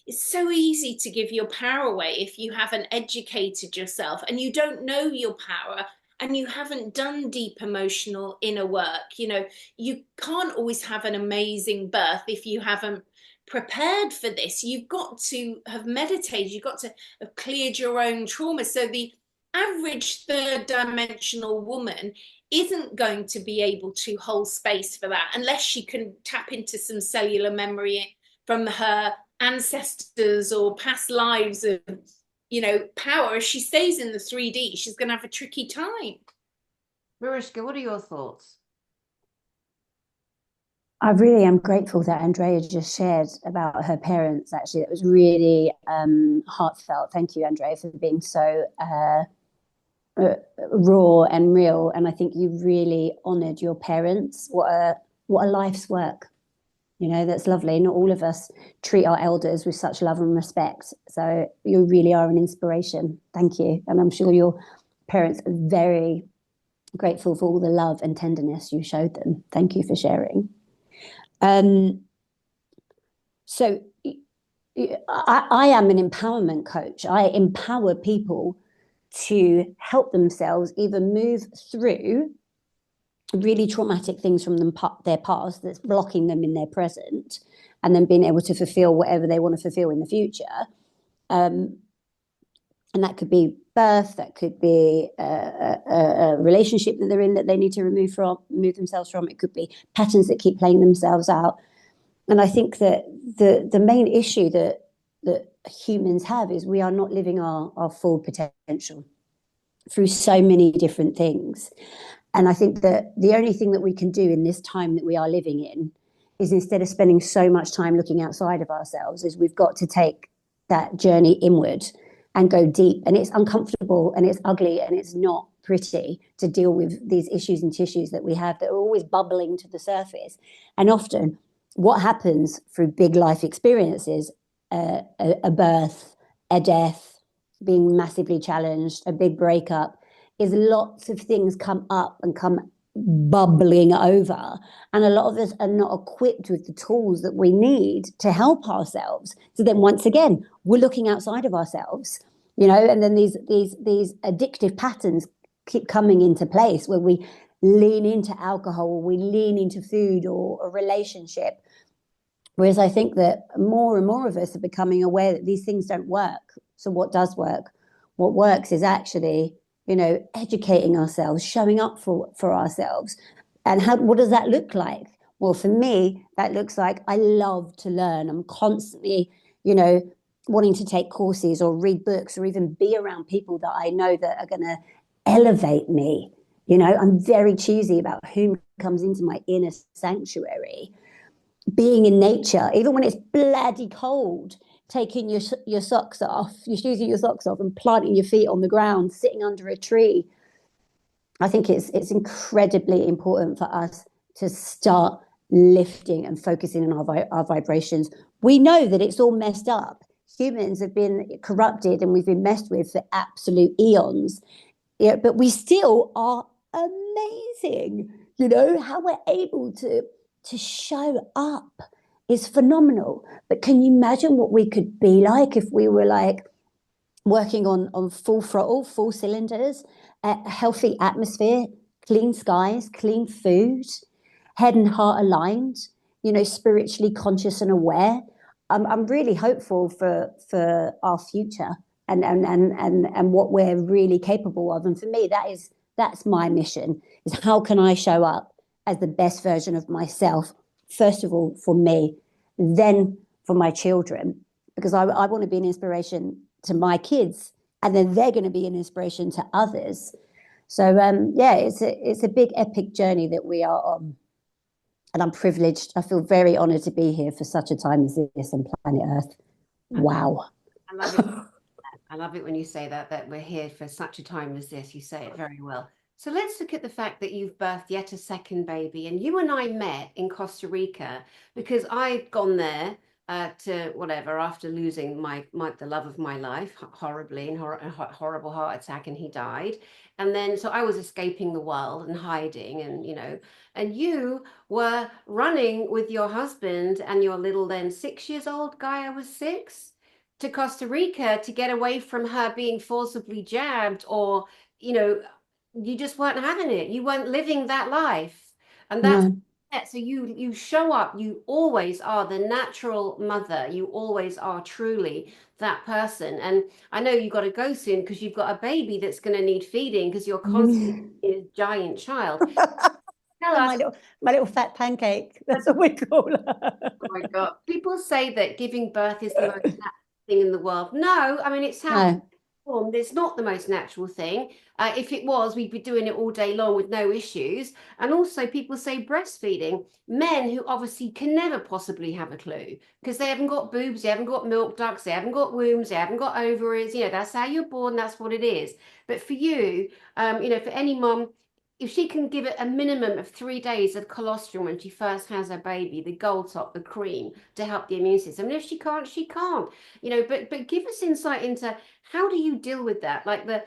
It's so easy to give your power away if you haven't educated yourself and you don't know your power and you haven't done deep emotional inner work. You can't always have an amazing birth if you haven't prepared for this. You've got to have meditated, you've got to have cleared your own trauma. So the average third dimensional woman isn't going to be able to hold space for that unless she can tap into some cellular memory from her ancestors or past lives of power. If she stays in the 3D, she's going to have a tricky time. Marishka, what are your thoughts? I really am grateful that Andrea just shared about her parents. Actually, it was really heartfelt. Thank you, Andrea, for being so raw and real. And I think you really honoured your parents. What a life's work. That's lovely. Not all of us treat our elders with such love and respect. So you really are an inspiration. Thank you. And I'm sure your parents are very grateful for all the love and tenderness you showed them. Thank you for sharing. So I am an empowerment coach. I empower people to help themselves either move through really traumatic things from their past that's blocking them in their present, and then being able to fulfill whatever they want to fulfill in the future. And that could be birth, that could be a relationship that they're in that they need to remove themselves from. It could be patterns that keep playing themselves out. And I think that the main issue that humans have is we are not living our full potential through so many different things. And I think that the only thing that we can do in this time that we are living in is, instead of spending so much time looking outside of ourselves, is we've got to take that journey inward and go deep. And it's uncomfortable and it's ugly and it's not pretty to deal with these issues and tissues that we have that are always bubbling to the surface. And often what happens through big life experiences, a birth, a death, being massively challenged, a big breakup, is lots of things come up and come bubbling over. And a lot of us are not equipped with the tools that we need to help ourselves. So then once again, we're looking outside of ourselves, you know, and then these addictive patterns keep coming into place where we lean into alcohol or we lean into food or a relationship. Whereas I think that more and more of us are becoming aware that these things don't work. So what does work? What works is actually, you know, educating ourselves, showing up for ourselves. And what does that look like? Well, for me, that looks like I love to learn. I'm constantly, you know, wanting to take courses or read books or even be around people that I know that are going to elevate me. You know, I'm very choosy about who comes into my inner sanctuary. Being in nature, even when it's bloody cold, taking your socks off, your shoes and your socks off, and planting your feet on the ground, sitting under a tree. I think it's incredibly important for us to start lifting and focusing on our vibrations. We know that it's all messed up. Humans have been corrupted and we've been messed with for absolute eons. Yeah, but we still are amazing. You know, how we're able to show up is phenomenal. But can you imagine what we could be like if we were like working on full throttle, full cylinders, a healthy atmosphere, clean skies, clean food, head and heart aligned, you know, spiritually conscious and aware? I'm really hopeful for our future and what we're really capable of. And for me, that's my mission, is how can I show up as the best version of myself, first of all for me, then for my children, because I want to be an inspiration to my kids, and then they're going to be an inspiration to others. So yeah, it's a big epic journey that we are on, and I'm privileged. I feel very honored to be here for such a time as this on planet Earth. Wow. I love it. I love it when you say that we're here for such a time as this. You say it very well. So let's look at the fact that you've birthed yet a second baby. And you and I met in Costa Rica because I'd gone there to whatever after losing the love of my life horribly in a horrible heart attack, and he died. And then so I was escaping the world and hiding, and you know, and you were running with your husband and your little then 6 years old Gaia was 6 to Costa Rica to get away from her being forcibly jabbed, or you know, you just weren't having it. You weren't living that life. And that's No. it. So you show up, you always are the natural mother. You always are truly that person. And I know you've got to go soon because you've got a baby that's going to need feeding because you're constantly a giant child. Tell us. My little fat pancake. That's what we call her. Oh my God. People say that giving birth is the most natural thing in the world. No, I mean, it sounds No. formed. It's not the most natural thing. If it was, we'd be doing it all day long with no issues. And also, people say breastfeeding. Men who obviously can never possibly have a clue because they haven't got boobs, they haven't got milk ducts, they haven't got wombs, they haven't got ovaries. You know, that's how you're born. That's what it is. But for you, you know, for any mom, if she can give it a minimum of 3 days of colostrum when she first has her baby, the gold top, the cream to help the immune system. And if she can't, she can't. You know, but give us insight into how do you deal with that? Like the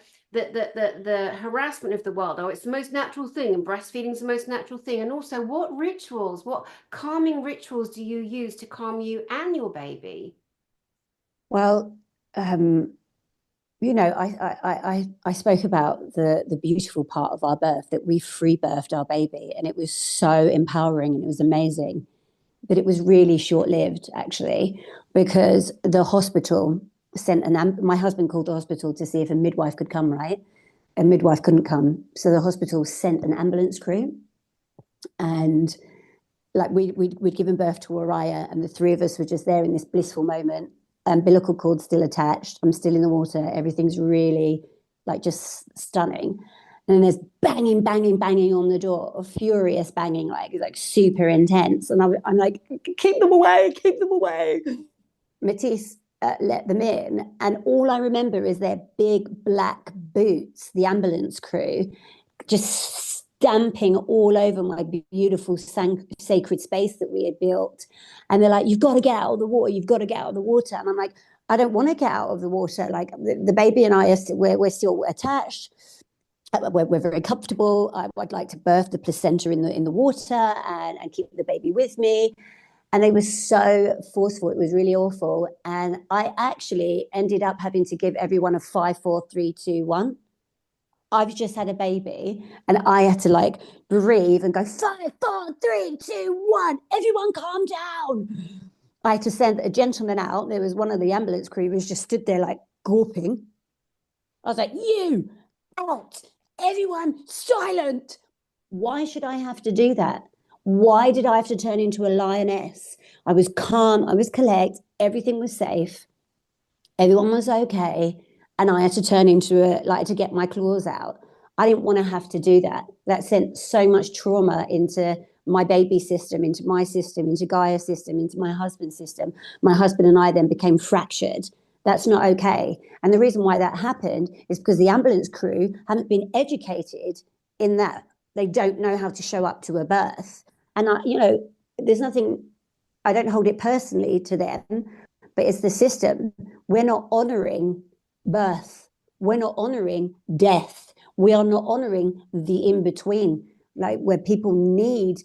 harassment of the world. Oh, it's the most natural thing, and breastfeeding is the most natural thing. And also, what rituals, what calming rituals do you use to calm you and your baby? Well, you know, I spoke about the beautiful part of our birth, that we free birthed our baby, and it was so empowering and it was amazing. But it was really short lived, actually, because the hospital sent my husband called the hospital to see if a midwife could come, right? A midwife couldn't come. So the hospital sent an ambulance crew, and like we'd given birth to Oriah, and the three of us were just there in this blissful moment. Umbilical cord still attached. I'm still in the water. Everything's really like just stunning. And then there's banging, banging, banging on the door, furious banging, like super intense. And I'm like, keep them away, keep them away. Matisse let them in, and all I remember is their big black boots, the ambulance crew, just stamping all over my beautiful sacred space that we had built. And they're like, you've got to get out of the water, you've got to get out of the water. And I'm like, I don't want to get out of the water. Like the baby and I we're still attached. we're very comfortable. I'd like to birth the placenta in the water and keep the baby with me. And they were so forceful. It was really awful. And I actually ended up having to give everyone a 5, 4, 3, 2, 1. I've just had a baby and I had to like breathe and go 5, 4, 3, 2, 1. Everyone calm down. I had to send a gentleman out. There was one of the ambulance crew who was just stood there like gawping. I was like, you out. Everyone silent. Why should I have to do that? Why did I have to turn into a lioness? I was calm. I was collect. Everything was safe. Everyone was okay. And I had to turn into to get my claws out. I didn't want to have to do that. That sent so much trauma into my baby system, into my system, into Gaia's system, into my husband's system. My husband and I then became fractured. That's not okay. And the reason why that happened is because the ambulance crew haven't been educated in that. They don't know how to show up to a birth. And there's nothing, I don't hold it personally to them, but it's the system. We're not honoring birth. We're not honoring death. We are not honoring the in-between, like where people need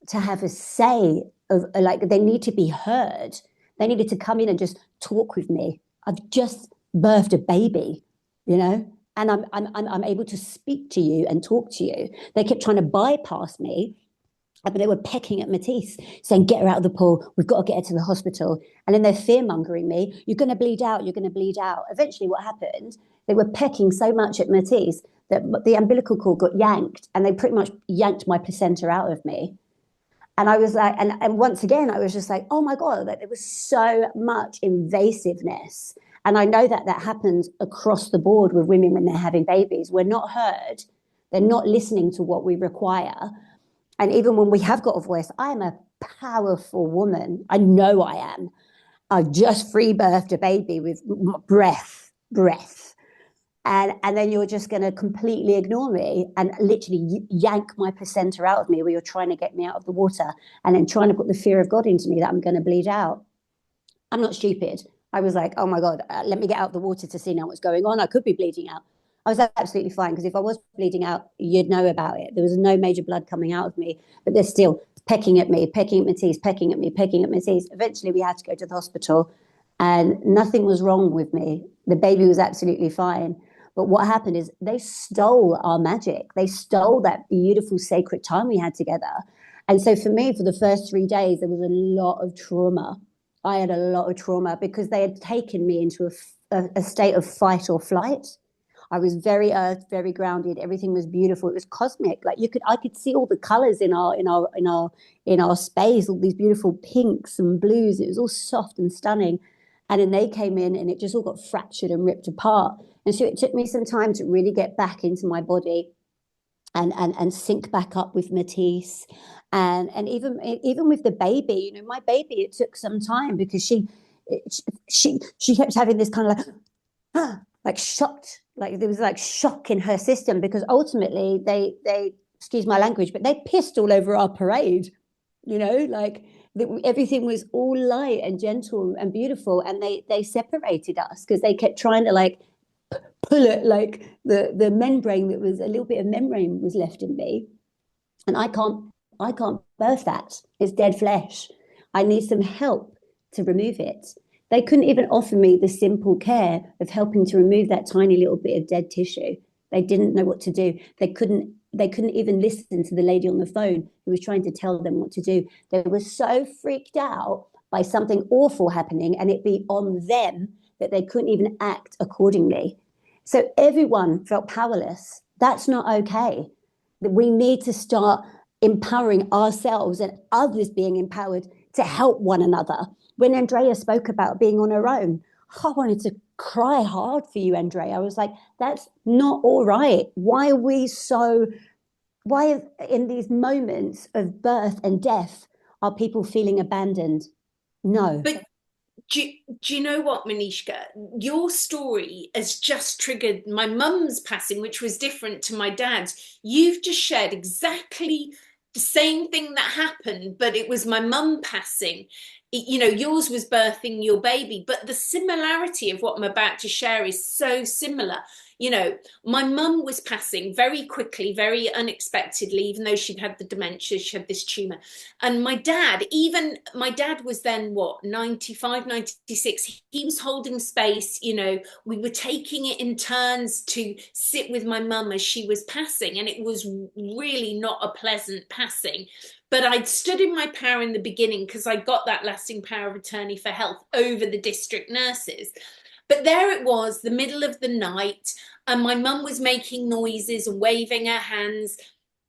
to have a say of, like, they need to be heard. They needed to come in and just talk with me. I've just birthed a baby, and I'm able to speak to you and talk to you. They kept trying to bypass me, but they were pecking at Matisse, saying, get her out of the pool. We've got to get her to the hospital. And then they're fear-mongering me. You're going to bleed out. You're going to bleed out. Eventually what happened, they were pecking so much at Matisse that the umbilical cord got yanked, and they pretty much yanked my placenta out of me. And I was like, and once again, I was just like, oh my God, like, there was so much invasiveness. And I know that happens across the board with women when they're having babies. We're not heard. They're not listening to what we require. And even when we have got a voice, I am a powerful woman. I know I am. I just free birthed a baby with breath. And then you're just going to completely ignore me and literally yank my placenta out of me where you're trying to get me out of the water and then trying to put the fear of God into me that I'm going to bleed out. I'm not stupid. I was like, oh my God, let me get out of the water to see now what's going on. I could be bleeding out. I was absolutely fine, because if I was bleeding out, you'd know about it. There was no major blood coming out of me, but they're still pecking at me, pecking at Matisse, pecking at me, pecking at Matisse. Eventually we had to go to the hospital and nothing was wrong with me. The baby was absolutely fine. But what happened is they stole our magic. They stole that beautiful sacred time we had together. And so for me, for the first 3 days, there was a lot of trauma. I had a lot of trauma because they had taken me into a state of fight or flight. I was very earth, very grounded. Everything was beautiful. It was cosmic. Like I could see all the colors in our space, all these beautiful pinks and blues. It was all soft and stunning. And then they came in and it just all got fractured and ripped apart. And so it took me some time to really get back into my body and sync back up with Matisse. And even with the baby, my baby, it took some time because she kept having this kind of like shocked, like there was like shock in her system, because ultimately they excuse my language, but they pissed all over our parade, like everything was all light and gentle and beautiful, and they separated us because they kept trying to like pull it, like the membrane, that was a little bit of membrane was left in me, and I can't birth that. It's dead flesh. I need some help to remove it. They couldn't even offer me the simple care of helping to remove that tiny little bit of dead tissue. They didn't know what to do. They couldn't even listen to the lady on the phone who was trying to tell them what to do. They were so freaked out by something awful happening and it be on them that they couldn't even act accordingly. So everyone felt powerless. That's not okay. We need to start empowering ourselves and others being empowered to help one another. When Andrea spoke about being on her own, I wanted to cry hard for you, Andrea. I was like, that's not all right. Why in these moments of birth and death are people feeling abandoned? No. But do you know what, Marishka? Your story has just triggered my mum's passing, which was different to my dad's. You've just shared exactly the same thing that happened, but it was my mum passing. Yours was birthing your baby, but the similarity of what I'm about to share is so similar. You know, my mum was passing very quickly, very unexpectedly, even though she'd had the dementia, she had this tumor. And my dad was then what, 95, 96. He was holding space, you know, we were taking it in turns to sit with my mum as she was passing. And it was really not a pleasant passing. But I'd stood in my power in the beginning because I got that lasting power of attorney for health over the district nurses. But there it was, the middle of the night, and my mum was making noises and waving her hands.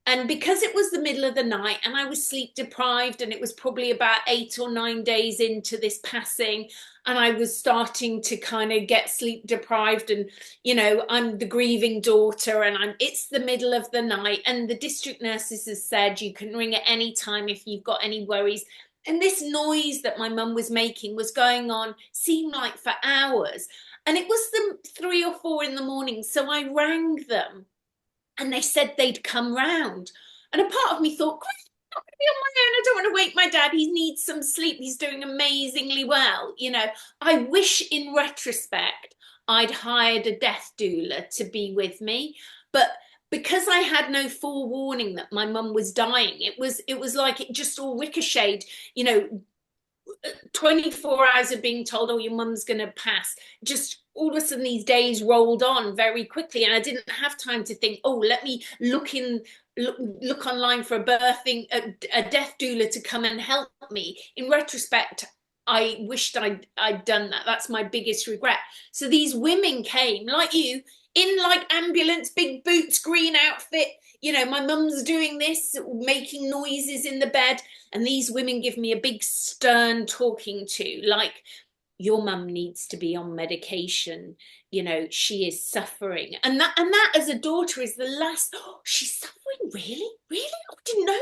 And because it was the middle of the night and I was sleep deprived, and it was probably about 8 or 9 days into this passing, and I was starting to kind of get sleep deprived, and you know, I'm the grieving daughter, and it's the middle of the night, and the district nurses has said you can ring at any time if you've got any worries. And this noise that my mum was making was going on, seemed like for hours. And it was the 3 or 4 in the morning. So I rang them and they said they'd come round. And a part of me thought, I'm not going to be on my own. I don't want to wake my dad. He needs some sleep. He's doing amazingly well. You know, I wish in retrospect I'd hired a death doula to be with me. But because I had no forewarning that my mum was dying, it was like it just all ricocheted, you know, 24 hours of being told, oh, your mum's going to pass. Just all of a sudden these days rolled on very quickly, and I didn't have time to think, oh, let me look online for a death doula to come and help me. In retrospect, I wished I'd done that. That's my biggest regret. So these women came like you, in like ambulance, big boots, green outfit. You know, my mum's doing this, making noises in the bed. And these women give me a big stern talking to, like, your mum needs to be on medication. You know, she is suffering. And that as a daughter is the last, oh, she's suffering, really? Really? I didn't know.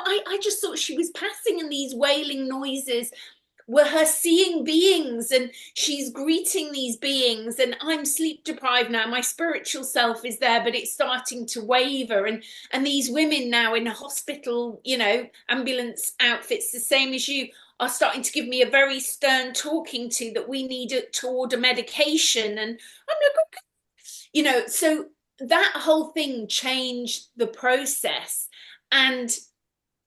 I just thought she was passing, and these wailing noises were her seeing beings, and she's greeting these beings, and I'm sleep deprived now. My spiritual self is there, but it's starting to waver. And these women now in a hospital, you know, ambulance outfits, the same as you, are starting to give me a very stern talking to, that we need to order medication. And I'm like, okay. You know, so that whole thing changed the process. And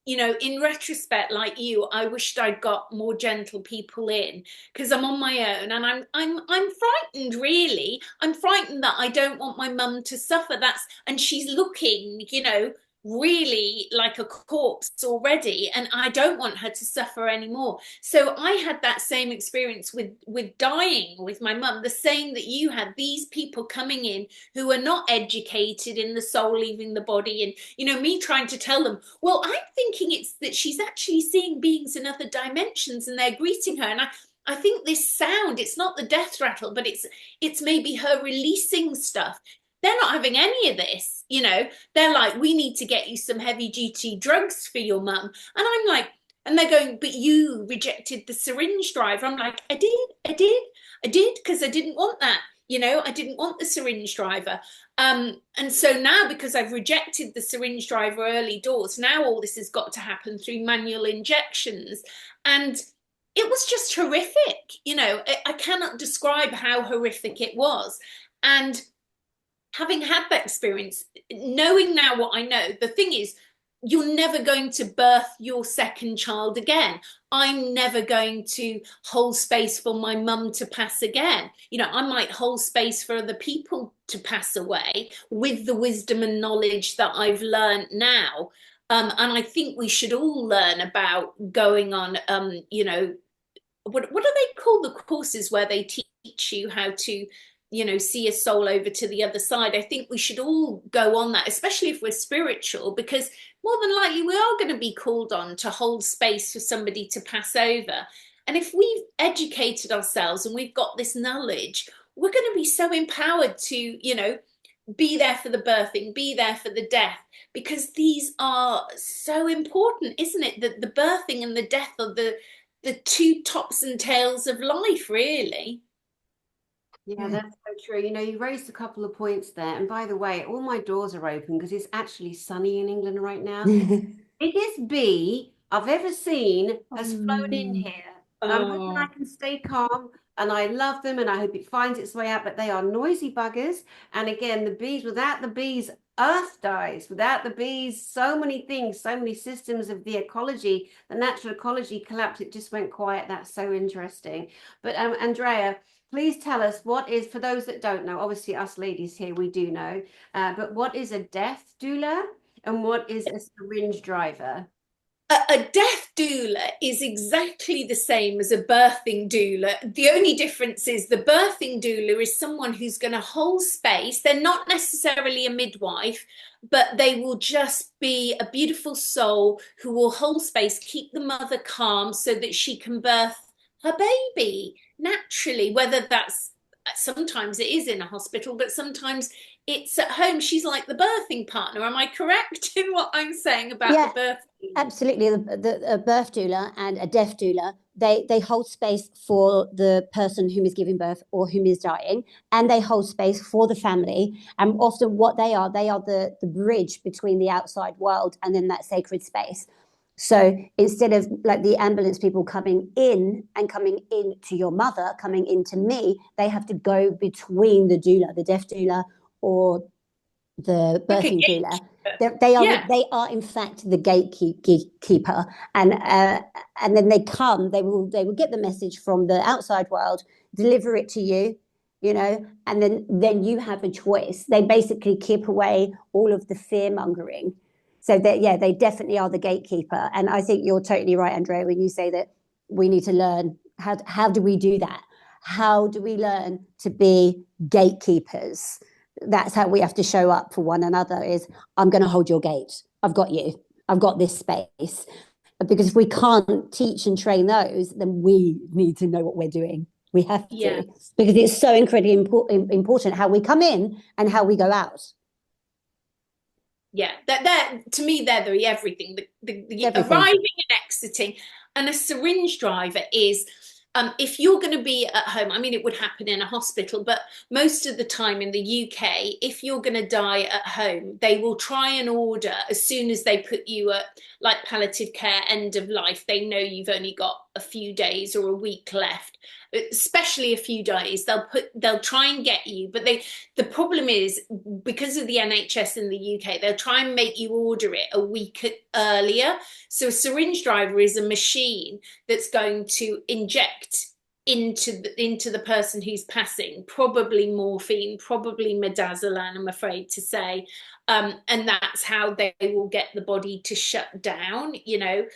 you know, in retrospect, like you, I wished I'd got more gentle people in, because I'm on my own, and I'm frightened, really. I'm frightened that I don't want my mum to suffer. And she's looking, you know, really like a corpse already, and I don't want her to suffer anymore. So I had that same experience with dying with my mum, the same that you had. These people coming in who are not educated in the soul leaving the body, and you know, me trying to tell them, well, I'm thinking it's that she's actually seeing beings in other dimensions and they're greeting her. And I think this sound, it's not the death rattle, but it's maybe her releasing stuff. They're not having any of this, you know. They're like, we need to get you some heavy duty drugs for your mum. And I'm like, and they're going, but you rejected the syringe driver. I'm like, I did, because I didn't want that. You know, I didn't want the syringe driver. And so now, because I've rejected the syringe driver early doors, now all this has got to happen through manual injections. And it was just horrific. You know, I cannot describe how horrific it was. And having had that experience, knowing now what I know, the thing is, you're never going to birth your second child again. I'm never going to hold space for my mum to pass again. You know, I might hold space for other people to pass away with the wisdom and knowledge that I've learned now. And I think we should all learn about going on, you know, what do they call the courses where they teach you how to, you know, see a soul over to the other side? I think we should all go on that, especially if we're spiritual, because more than likely we are going to be called on to hold space for somebody to pass over. And if we've educated ourselves and we've got this knowledge, we're going to be so empowered to, you know, be there for the birthing, be there for the death, because these are so important, isn't it? That the birthing and the death are the two tops and tails of life, really. Yeah, that's so true. You know, you raised a couple of points there. And by the way, all my doors are open because it's actually sunny in England right now. Biggest bee I've ever seen has flown in here. I'm hoping I Oh, can stay calm. and I love them and I hope it finds its way out, but they are noisy buggers. And again, the bees, without the bees, Earth dies. Without the bees, so many things, so many systems of the ecology, the natural ecology collapsed. It just went quiet. That's so interesting. But Andrea, please tell us what is, for those that don't know, obviously us ladies here, we do know, but what is a death doula and what is a syringe driver? A death doula is exactly the same as a birthing doula. The only difference is the birthing doula is someone who's going to hold space. They're not necessarily a midwife, but they will just be a beautiful soul who will hold space, keep the mother calm so that she can birth her baby naturally, whether that's, sometimes it is in a hospital, but sometimes it's at home. She's like the birthing partner. Am I correct in what I'm saying about Yeah, the birth? absolutely. A birth doula and a death doula, they hold space for the person whom is giving birth or whom is dying, and they hold space for the family. And often what they are the bridge between the outside world and then that sacred space. So instead of like the ambulance people coming in and coming in to your mother, coming into me, they have to go between the doula, the death doula, or the Like a birthing doula. gatekeeper. Yeah, They are in fact the gatekeeper, and then they will get the message from the outside world, deliver it to you, you know, and then you have a choice. They basically keep away all of the fear mongering. So that, yeah, they definitely are the gatekeeper. And I think you're totally right, Andrea, when you say that we need to learn how do we do that? How do we learn to be gatekeepers? That's how we have to show up for one another. Is I'm going to hold your gate. I've got you. I've got this space. Because if we can't teach and train those, then we need to know what we're doing. We have yeah, to, because it's so incredibly important how we come in and how we go out. yeah. That to me, they're the everything. The Everything. arriving and exiting, and a syringe driver is. If you're going to be at home, I mean, it would happen in a hospital, but most of the time in the UK, if you're going to die at home, they will try and order as soon as they put you at like palliative care, end of life. They know you've only got a few days or a week left, especially a few days. They'll try and get you, but the problem is because of the NHS in the UK, they'll try and make you order it a week earlier. So a syringe driver is a machine that's going to inject into the person who's passing, probably morphine, probably midazolam, I'm afraid to say. And that's how they will get the body to shut down, you know,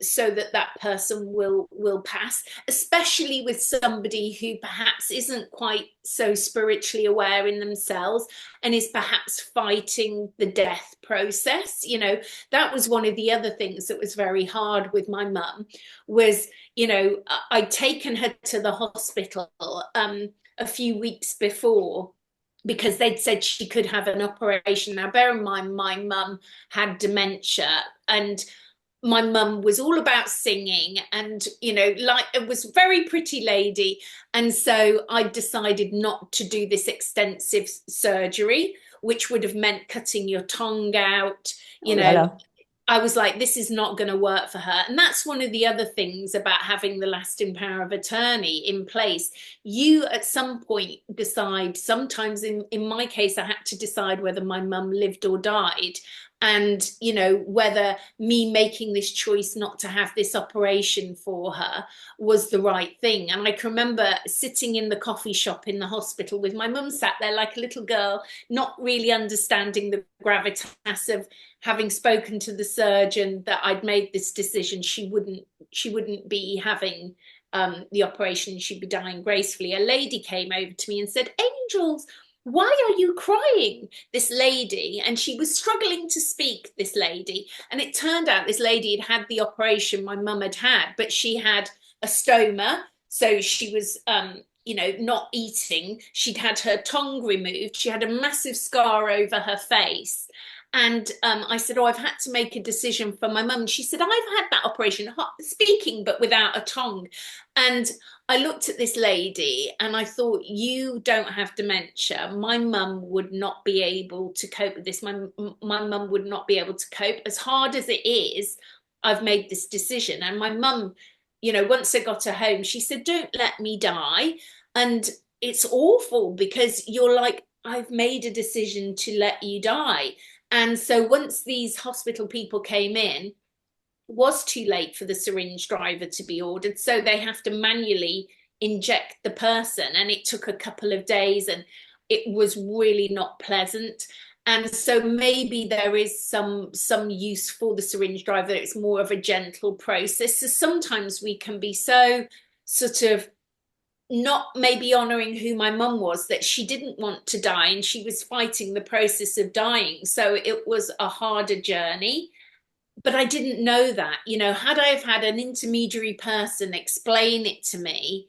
so that that person will pass, especially with somebody who perhaps isn't quite so spiritually aware in themselves and is perhaps fighting the death process. You know, that was one of the other things that was very hard with my mum was, you know, I'd taken her to the hospital a few weeks before because they'd said she could have an operation. Now, bear in mind, my mum had dementia, and my mum was all about singing and, you know, like it was a very pretty lady. And so I decided not to do this extensive surgery, which would have meant cutting your tongue out, Oh you la know. la. I was like, this is not going to work for her. And that's one of the other things about having the lasting power of attorney in place. You, at some point, decide, sometimes in my case, I had to decide whether my mum lived or died. And, you know, whether me making this choice not to have this operation for her was the right thing. And I can remember sitting in the coffee shop in the hospital with my mum sat there like a little girl, not really understanding the gravitas of having spoken to the surgeon that I'd made this decision. She wouldn't be having the operation. She'd be dying gracefully. A lady came over to me and said, "Angels, why are you crying?" This lady, and she was struggling to speak, this lady. And it turned out this lady had had the operation my mum had, but she had a stoma. So she was, you know, not eating. She'd had her tongue removed. She had a massive scar over her face. And I said, "Oh, I've had to make a decision for my mum." She said, "I've had that operation, speaking, but without a tongue." And I looked at this lady and I thought, you don't have dementia. My mum would not be able to cope with this. My mum would not be able to cope. As hard as it is, I've made this decision. And my mum once I got her home, she said, "Don't let me die." And it's awful because you're like, I've made a decision to let you die. And so once these hospital people came in, was too late for the syringe driver to be ordered. So they have to manually inject the person. And it took a couple of days and it was really not pleasant. And so maybe there is some use for the syringe driver. It's more of a gentle process. So sometimes we can be so sort of not maybe honoring who my mum was, that she didn't want to die and she was fighting the process of dying. So it was a harder journey. But I didn't know that. Had I have had an intermediary person explain it to me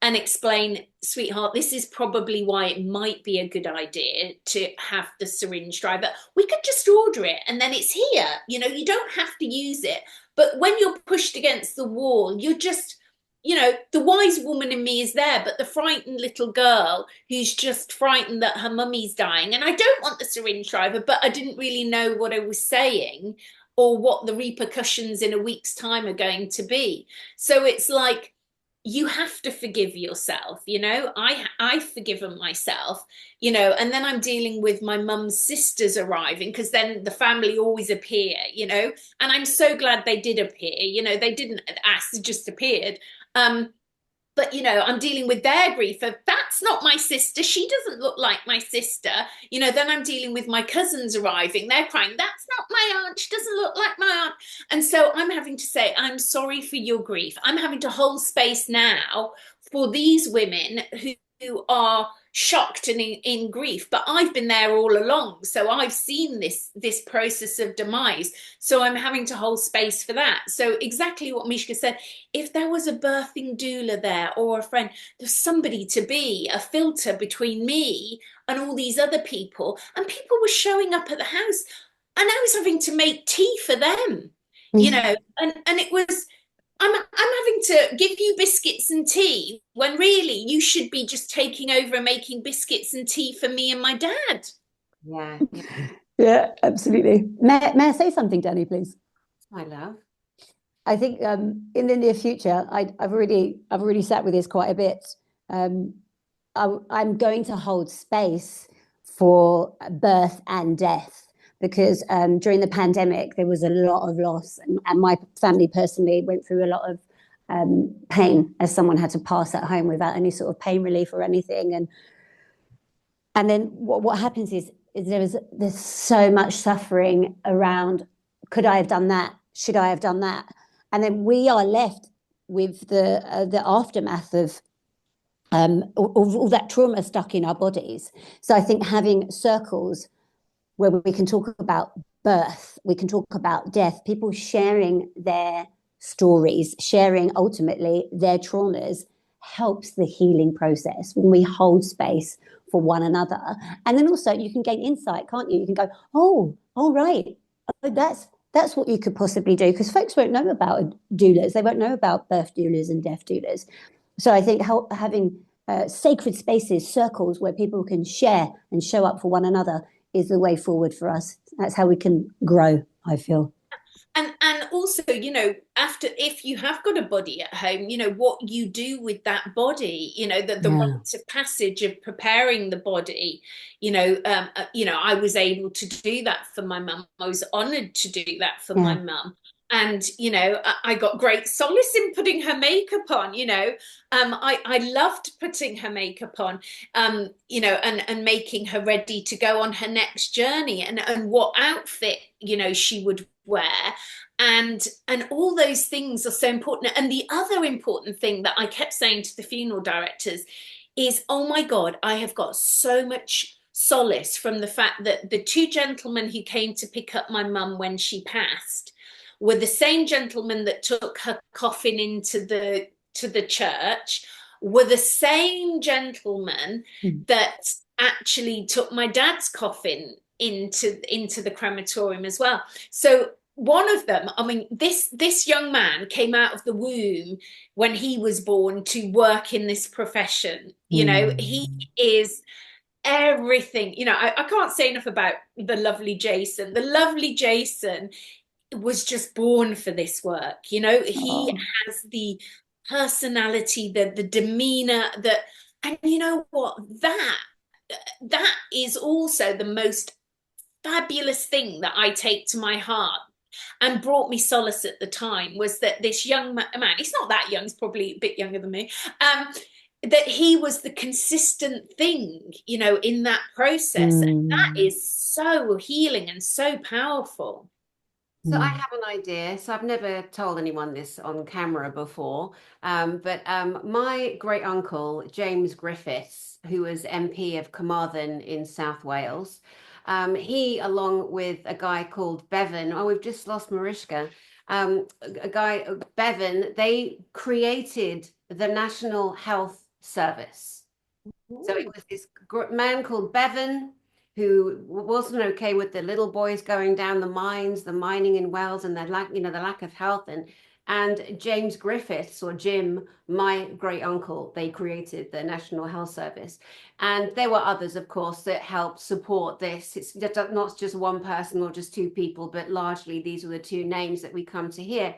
and explain, sweetheart, this is probably why it might be a good idea to have the syringe driver. We could just order it and then it's here. You don't have to use it. But when you're pushed against the wall, you're just, the wise woman in me is there, but the frightened little girl who's just frightened that her mummy's dying. And I don't want the syringe driver, but I didn't really know what I was saying or what the repercussions in a week's time are going to be. So it's like, you have to forgive yourself. I've forgiven myself, and then I'm dealing with my mum's sisters arriving, because then the family always appear, and I'm so glad they did appear. They didn't ask, they just appeared. But I'm dealing with their grief of, that's not my sister, she doesn't look like my sister. Then I'm dealing with my cousins arriving, they're crying, that's not my aunt, she doesn't look like my aunt. And so I'm having to say, I'm sorry for your grief. I'm having to hold space now for these women who are shocked and in grief, but I've been there all along, so I've seen this process of demise, so I'm having to hold space for that. So exactly what Mishka said, if there was a birthing doula there or a friend, there's somebody to be a filter between me and all these other people. And people were showing up at the house and I was having to make tea for them, and it was, I'm having to give you biscuits and tea when really you should be just taking over and making biscuits and tea for me and my dad. Yeah. Yeah, absolutely. May I say something, Dani, please? My love. I think in the near future, I've already sat with this quite a bit. I'm going to hold space for birth and death, because during the pandemic, there was a lot of loss. And my family personally went through a lot of pain, as someone had to pass at home without any sort of pain relief or anything. And then what happens is there's so much suffering around, could I have done that? Should I have done that? And then we are left with the aftermath of all that trauma stuck in our bodies. So I think having circles where we can talk about birth, we can talk about death, people sharing their stories, sharing ultimately their traumas, helps the healing process when we hold space for one another. And then also you can gain insight, can't you? You can go, oh, all right, oh, that's what you could possibly do, because folks won't know about doulas, they won't know about birth doulas and death doulas. So I think having sacred spaces, circles where people can share and show up for one another is the way forward for us. That's how we can grow, I feel. And also, after, if you have got a body at home, what you do with that body, the rites of passage of preparing the body, I was able to do that for my mum. I was honored to do that for my mum. And, I got great solace in putting her makeup on, I loved putting her makeup on, and making her ready to go on her next journey, and what outfit, she would wear. And all those things are so important. And the other important thing that I kept saying to the funeral directors is, oh my God, I have got so much solace from the fact that the two gentlemen who came to pick up my mum when she passed were the same gentlemen that took her coffin into the church, were the same gentlemen that actually took my dad's coffin into the crematorium as well. So one of them, I mean, this young man came out of the womb when he was born to work in this profession. He is everything. I can't say enough about the lovely Jason. The lovely Jason was just born for this work. You know, he Oh. has the personality, the demeanor, that, and you know what? That is also the most fabulous thing that I take to my heart and brought me solace at the time, was that this young man, he's not that young, he's probably a bit younger than me, that he was the consistent thing, you know, in that process. And that Mm. is so healing and so powerful. So I Mm. have an idea. So I've never told anyone this on camera before, but my great uncle James Griffiths, who was MP of Carmarthen in South Wales, he, along with a guy called Bevan, oh, we've just lost Marishka, a guy Bevan, they created the National Health Service. So it Ooh. was this man called Bevan who wasn't okay with the little boys going down the mines, the mining in Wales, and the lack, you know, the lack of health. And James Griffiths, or Jim, my great uncle, they created the National Health Service. And there were others, of course, that helped support this. It's not just one person or just two people, but largely these were the two names that we come to hear.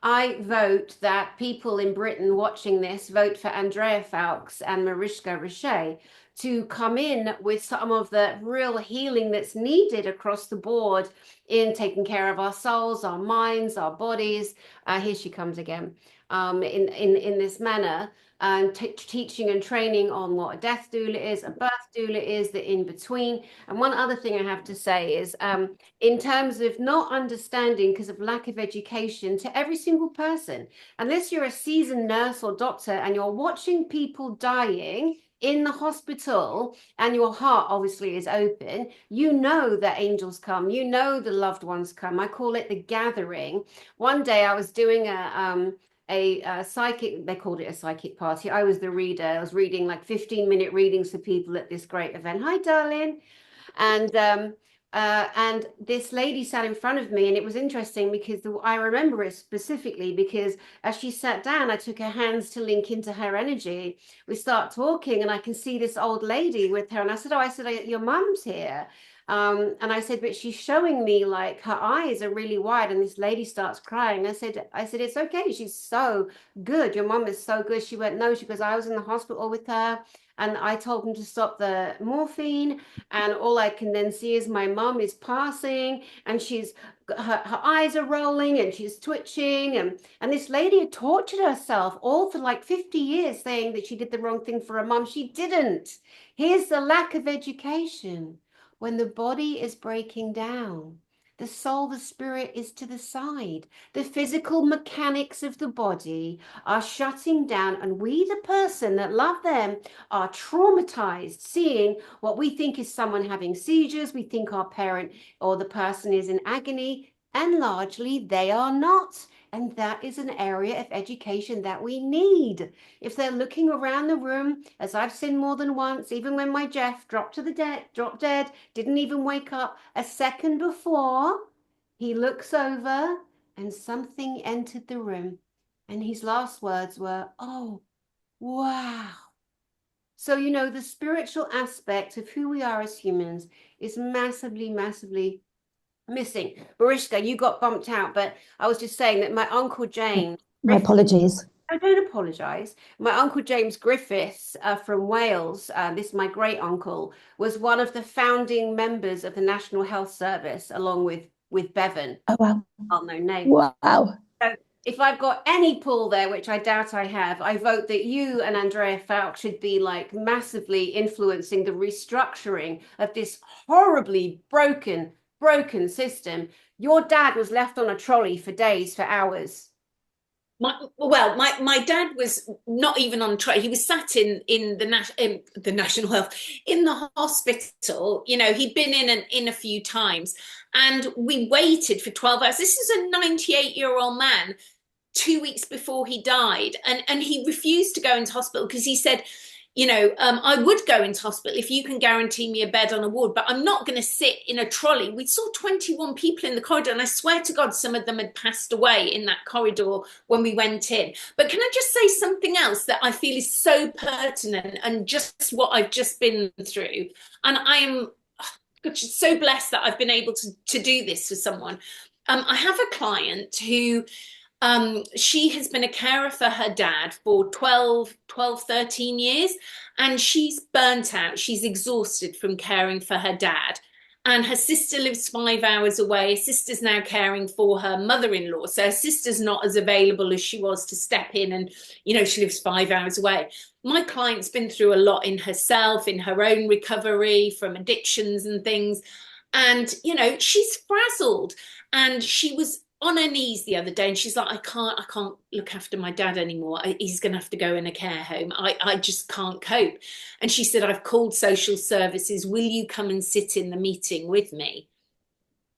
I vote that people in Britain watching this vote for Andrea Foulkes and Marishka Richet to come in with some of the real healing that's needed across the board in taking care of our souls, our minds, our bodies. Here she comes again. In this manner, and teaching and training on what a death doula is, a birth doula is, the in between. And one other thing I have to say is, in terms of not understanding because of lack of education to every single person, unless you're a seasoned nurse or doctor and you're watching people dying in the hospital and your heart obviously is open, you know that angels come, you know the loved ones come. I call it the gathering. One day I was doing a psychic, they called it a psychic party. I was the reader. I was reading like 15-minute readings for people at this great event. Hi, darling. And this lady sat in front of me, and it was interesting because I remember it specifically because as she sat down, I took her hands to link into her energy. We start talking, and I can see this old lady with her, and I said, "Oh, I said, your mum's here." And I said, but she's showing me like her eyes are really wide, and this lady starts crying. I said, it's okay. She's so good. Your mum is so good. She went, no, she goes, I was in the hospital with her, and I told them to stop the morphine, and all I can then see is my mum is passing, and her eyes are rolling and she's twitching, and this lady had tortured herself all for like 50 years saying that she did the wrong thing for her mum. She didn't. Here's the lack of education. When the body is breaking down, the soul, the spirit is to the side. The physical mechanics of the body are shutting down, and we, the person that love them, are traumatized seeing what we think is someone having seizures. We think our parent or the person is in agony, and largely they are not. And that is an area of education that we need. If they're looking around the room, as I've seen more than once, even when my Jeff dropped dead, didn't even wake up a second before, he looks over and something entered the room. And his last words were, oh, wow. So, you know, the spiritual aspect of who we are as humans is massively, massively missing. Barishka, you got bumped out, but I was just saying that my Uncle James My Griffiths, apologies. I don't apologize. My Uncle James Griffiths from Wales, this is my great uncle, was one of the founding members of the National Health Service, along with Bevan, Oh, wow. well-known name. Wow. So if I've got any pull there, which I doubt I have, I vote that you and Andrea Falk should be like massively influencing the restructuring of this horribly broken system. Your dad was left on a trolley for days, for hours. My dad was not even on track. He was sat in the National Health, in the hospital. You know, he'd been in a few times, and we waited for 12 hours. This is a 98-year-old man, 2 weeks before he died, and he refused to go into hospital because he said, you know, I would go into hospital if you can guarantee me a bed on a ward, but I'm not going to sit in a trolley. We saw 21 people in the corridor, and I swear to God, some of them had passed away in that corridor when we went in. But can I just say something else that I feel is so pertinent and just what I've just been through? And I am so blessed that I've been able to do this for someone. I have a client who she has been a carer for her dad for 13 years, and she's burnt out. She's exhausted from caring for her dad. And her sister lives 5 hours away. Her sister's now caring for her mother-in-law. So her sister's not as available as she was to step in, and, she lives 5 hours away. My client's been through a lot in herself, in her own recovery from addictions and things. And, she's frazzled. And she was on her knees the other day, and she's like, I can't look after my dad anymore. He's going to have to go in a care home. I just can't cope. And she said, I've called social services. Will you come and sit in the meeting with me?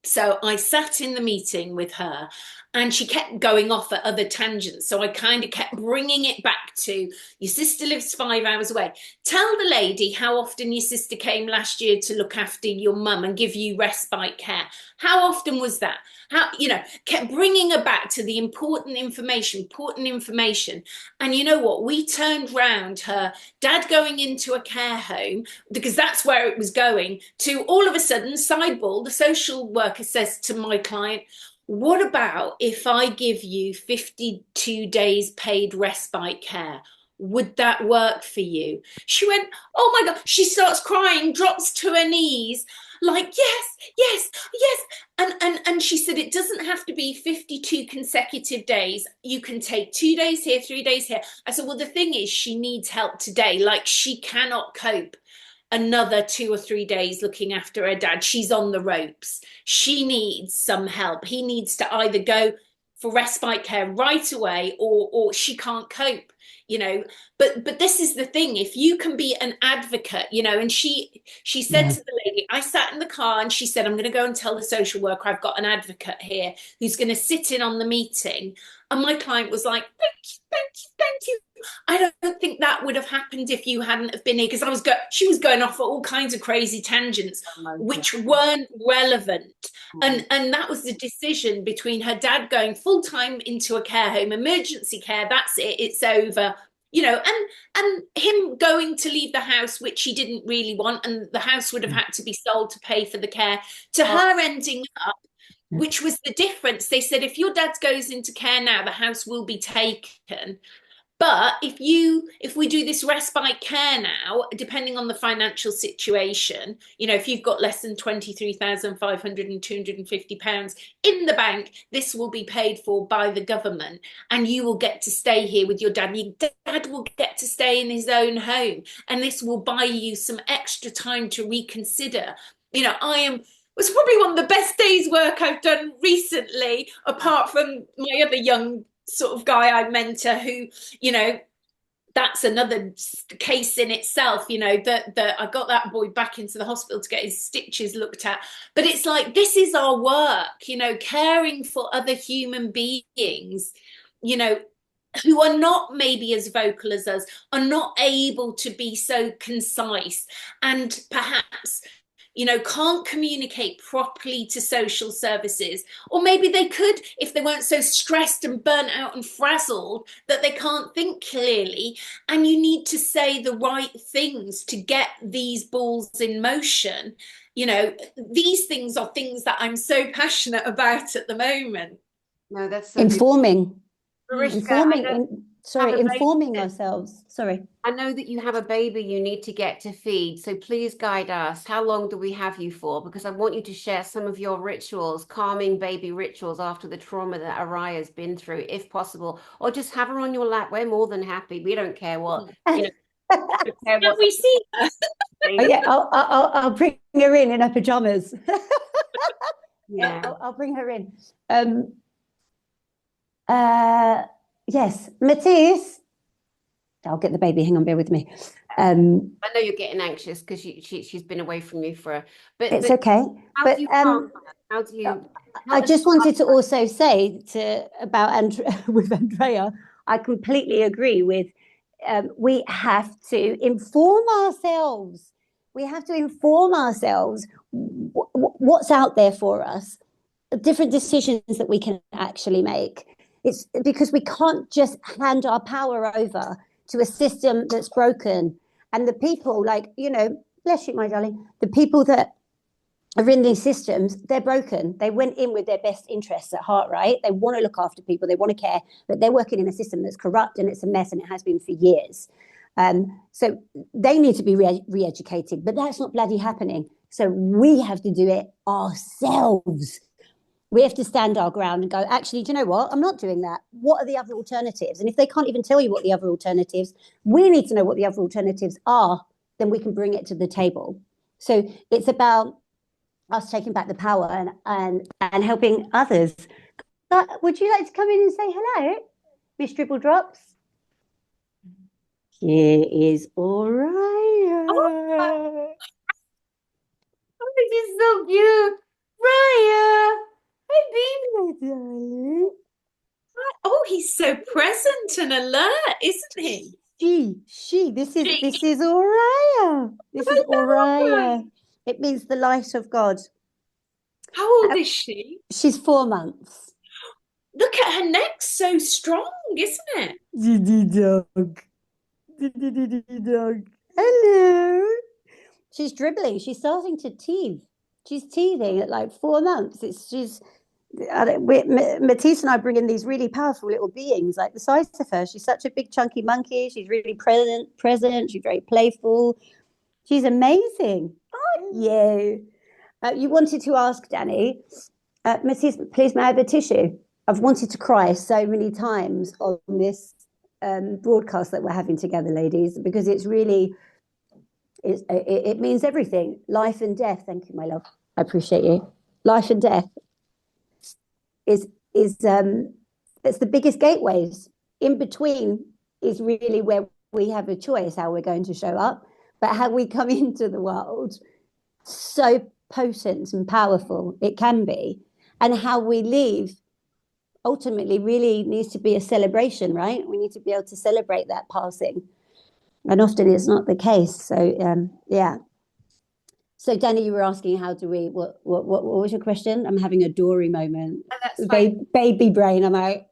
So I sat in the meeting with her, and she kept going off at other tangents. So I kind of kept bringing it back to, your sister lives 5 hours away. Tell the lady how often your sister came last year to look after your mum and give you respite care. How often was that? How, kept bringing her back to the important information. And you know what? We turned round her dad going into a care home, because that's where it was going, to all of a sudden, sideball, the social worker says to my client, what about if I give you 52 days paid respite care? Would that work for you? She went, oh my God. She starts crying, drops to her knees, like, yes. And she said, it doesn't have to be 52 consecutive days. You can take 2 days here, 3 days here. I said, well, the thing is, she needs help today. Like, she cannot cope another 2 or 3 days looking after her dad. She's on the ropes. She needs some help. He needs to either go for respite care right away, or she can't cope, but this is the thing. If you can be an advocate, and she said to the lady, I sat in the car, and she said, I'm going to go and tell the social worker I've got an advocate here who's going to sit in on the meeting. And my client was like, thank you. I don't think that would have happened if you hadn't have been here, because she was going off at all kinds of crazy tangents, which weren't relevant. And that was the decision between her dad going full-time into a care home, emergency care, that's it, it's over, and him going to leave the house, which he didn't really want, and the house would have had to be sold to pay for the care, to her ending up, which was the difference. They said, if your dad goes into care now, the house will be taken. But if we do this respite care now, depending on the financial situation, if you've got less than £23,500 in the bank, this will be paid for by the government, and you will get to stay here with your dad. Your dad will get to stay in his own home, and this will buy you some extra time to reconsider. It was probably one of the best days' work I've done recently, apart from my other young sort of guy I mentor who, that's another case in itself, that I got that boy back into the hospital to get his stitches looked at. But it's like, this is our work, caring for other human beings, who are not maybe as vocal as us, are not able to be so concise, and perhaps can't communicate properly to social services. Or maybe they could if they weren't so stressed and burnt out and frazzled that they can't think clearly. And you need to say the right things to get these balls in motion. These things are things that I'm so passionate about at the moment. No, that's so informing. Marishka, informing ourselves. Sorry. I know that you have a baby you need to get to feed, so please guide us. How long do we have you for? Because I want you to share some of your rituals, calming baby rituals after the trauma that Araya's been through, if possible, or just have her on your lap. We're more than happy. We don't care what, Can we see her? Yeah, I'll bring her in her pajamas. Yeah, I'll bring her in. Yes, Matisse. I'll get the baby. Hang on, bear with me. I know you're getting anxious because she's been away from you but it's okay. How do you I just wanted to also say about with Andrea, I completely agree with. We have to inform ourselves. We have to inform ourselves what's out there for us, different decisions that we can actually make. It's because we can't just hand our power over to a system that's broken. And the people, bless you, my darling, the people that are in these systems, they're broken. They went in with their best interests at heart, right? They want to look after people, they want to care, but they're working in a system that's corrupt and it's a mess and it has been for years. So they need to be re-educated, but that's not bloody happening. So we have to do it ourselves. We have to stand our ground and go, actually, do you know what? I'm not doing that. What are the other alternatives? And if they can't even tell you what the other alternatives, we need to know what the other alternatives are, then we can bring it to the table. So it's about us taking back the power and helping others. But would you like to come in and say hello, Miss Dribble Drops? Here is Orion. Oh, this is so cute. Raya. Hi, baby. Darling. Oh, he's so present and alert, isn't he? This is Orion. This is Orion. It means the light of God. How old is she? She's 4 months. Look at her neck, so strong, isn't it? Diddy dog. Diddy dog. Hello. She's dribbling. She's starting to teeth. She's teething at like 4 months. Matisse and I bring in these really powerful little beings, like the size of her. She's such a big chunky monkey. She's really present. She's very playful. She's amazing. Aren't you? You wanted to ask, Dani, Matisse, please may I have a tissue? I've wanted to cry so many times on this broadcast that we're having together, ladies, because it's really, it means everything. Life and death. Thank you, my love. I appreciate you. Life and death is it's the biggest gateways. In between is really where we have a choice how we're going to show up, but how we come into the world, so potent and powerful it can be, and how we leave ultimately really needs to be a celebration, right? We need to be able to celebrate that passing, and often it's not the case. So yeah. So Dani, you were asking how do we? What was your question? I'm having a Dory moment. Oh, that's fine. Baby brain. I'm like.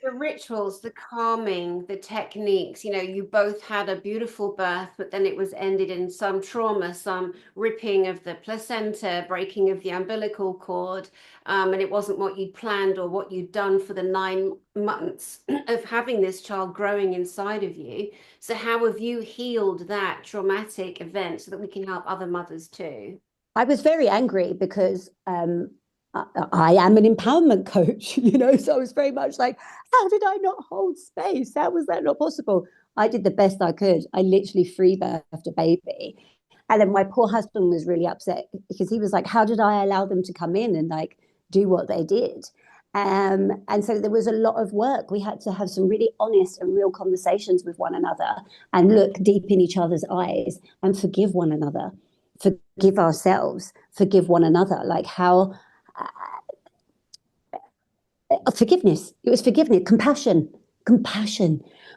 The rituals, the calming, the techniques, you both had a beautiful birth, but then it was ended in some trauma, some ripping of the placenta, breaking of the umbilical cord, and it wasn't what you'd planned or what you'd done for the 9 months of having this child growing inside of you. So how have you healed that traumatic event so that we can help other mothers too? I was very angry because I am an empowerment coach, so I was very much like, how did I not hold space? How was that not possible? I did the best I could. I literally free birthed a baby. And then my poor husband was really upset because he was like, how did I allow them to come in and like do what they did? And so there was a lot of work. We had to have some really honest and real conversations with one another and look deep in each other's eyes and forgive one another, forgive ourselves, forgive one another. Like how... forgiveness. It was forgiveness, compassion.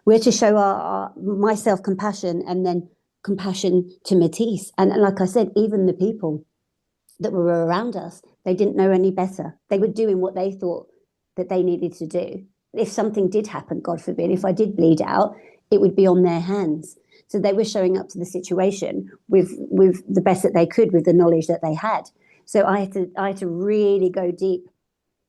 We're to show my self-compassion and then compassion to Matisse. And like I said, even the people that were around us, they didn't know any better. They were doing what they thought that they needed to do. If something did happen, God forbid, if I did bleed out, it would be on their hands. So they were showing up to the situation with the best that they could, with the knowledge that they had. So I had to really go deep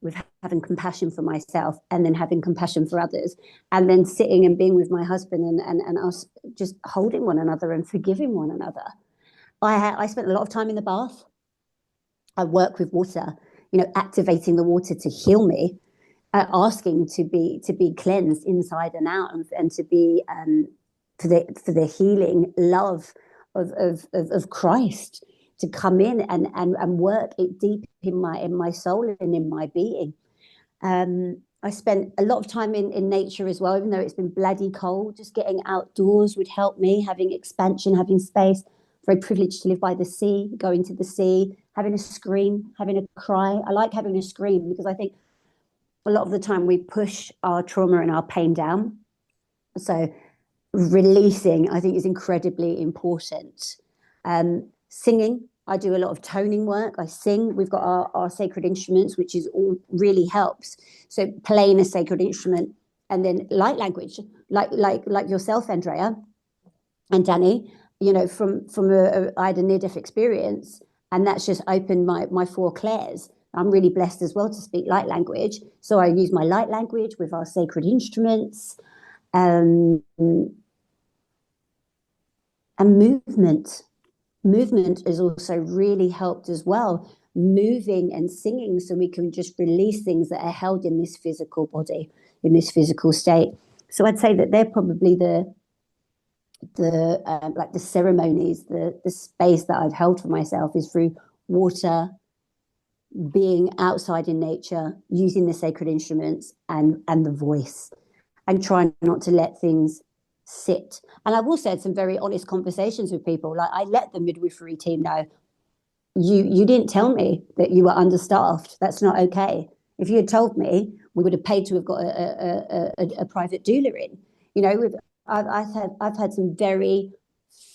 with having compassion for myself and then having compassion for others, and then sitting and being with my husband and us just holding one another and forgiving one another. I spent a lot of time in the bath. I work with water, activating the water to heal me, asking to be cleansed inside and out, and to be for the healing love of Christ to come in and work it deep in my soul and in my being. I spent a lot of time in nature as well, even though it's been bloody cold. Just getting outdoors would help me, having expansion, having space. Very privileged to live by the sea, going to the sea, having a scream, having a cry. I like having a scream because I think a lot of the time we push our trauma and our pain down. So releasing, I think, is incredibly important. Singing, I do a lot of toning work. I sing. We've got our sacred instruments, which is all really helps. So playing a sacred instrument, and then light language, like yourself, Andrea and Dani. From I had a near-death experience, And that's just opened my four clairs. I'm really blessed as well to speak light language. So I use my light language with our sacred instruments, and movement. Movement has also really helped as well, moving and singing, so we can just release things that are held in this physical body, in this physical state. So I'd say that they're probably the like the ceremonies, the space that I've held for myself is through water, being outside in nature, using the sacred instruments and the voice, and trying not to let things sit. And I've also had some very honest conversations with people. Like, I let the midwifery team know, you didn't tell me that you were understaffed. That's not okay. If you had told me, we would have paid to have got a private doula in. You know, I've had some very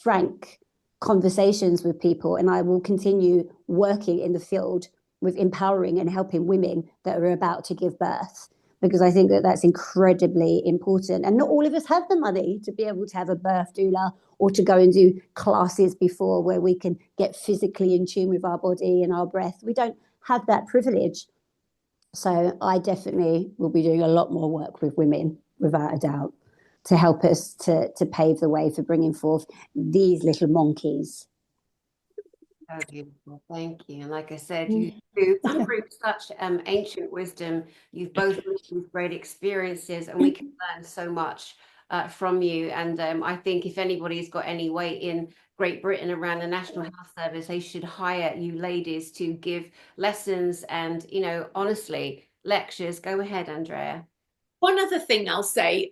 frank conversations with people, and I will continue working in the field with empowering and helping women that are about to give birth, because I think that that's incredibly important. And not all of us have the money to be able to have a birth doula or to go and do classes before where we can get physically in tune with our body and our breath. We don't have that privilege. So I definitely will be doing a lot more work with women, without a doubt, to help us to pave the way for bringing forth these little monkeys. Oh, beautiful. Thank you. And like I said, you do bring such ancient wisdom. You've both lived with great experiences, and we can learn so much from you. And I think if anybody's got any weight in Great Britain around the National Health Service, they should hire you ladies to give lessons and, honestly, lectures. Go ahead, Andrea. One other thing I'll say,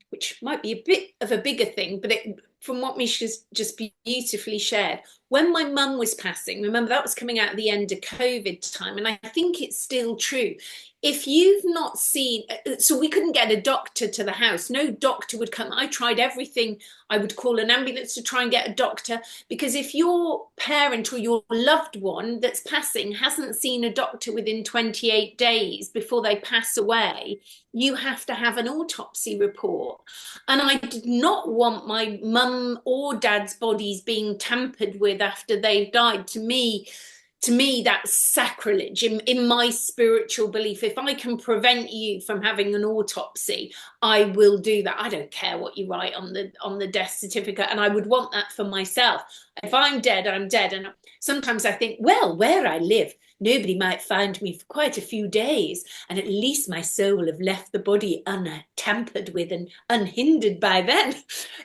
which might be a bit of a bigger thing, but from what Misha's just beautifully shared, when my mum was passing, remember that was coming out at the end of COVID time, and I think it's still true. If you've not seen, so we couldn't get a doctor to the house. No doctor would come. I tried everything. I would call an ambulance to try and get a doctor, because if your parent or your loved one that's passing hasn't seen a doctor within 28 days before they pass away, you have to have an autopsy report. And I did not want my mum or dad's bodies being tampered with after they've died. To me, that's sacrilege in my spiritual belief. If I can prevent you from having an autopsy, I will do that. I don't care what you write on the death certificate, and I would want that for myself. If I'm dead, I'm dead. And sometimes I think, well, where I live, nobody might find me for quite a few days, and at least my soul will have left the body untampered with and unhindered by then.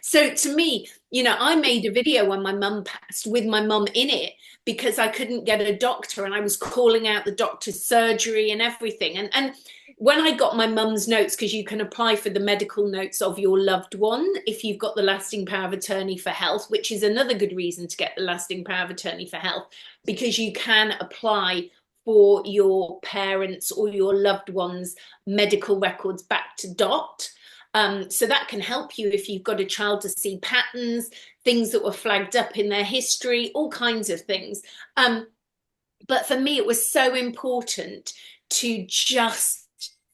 So to me, I made a video when my mum passed with my mum in it, because I couldn't get a doctor, and I was calling out the doctor's surgery and everything. And when I got my mum's notes, because you can apply for the medical notes of your loved one if you've got the lasting power of attorney for health, which is another good reason to get the lasting power of attorney for health, because you can apply for your parents or your loved one's medical records back to dot. So that can help you if you've got a child to see patterns, things that were flagged up in their history, all kinds of things. But for me, it was so important to just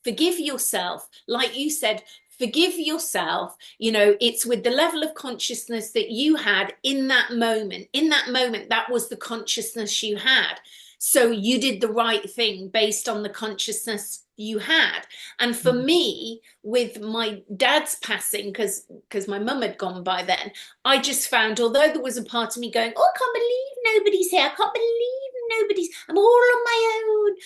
forgive yourself. Like you said, forgive yourself. It's with the level of consciousness that you had in that moment. In that moment, that was the consciousness you had. So you did the right thing based on the consciousness you had. And for me, with my dad's passing, because my mum had gone by then, I just found, although there was a part of me going, oh, I can't believe nobody's here. I can't believe I'm all on my own,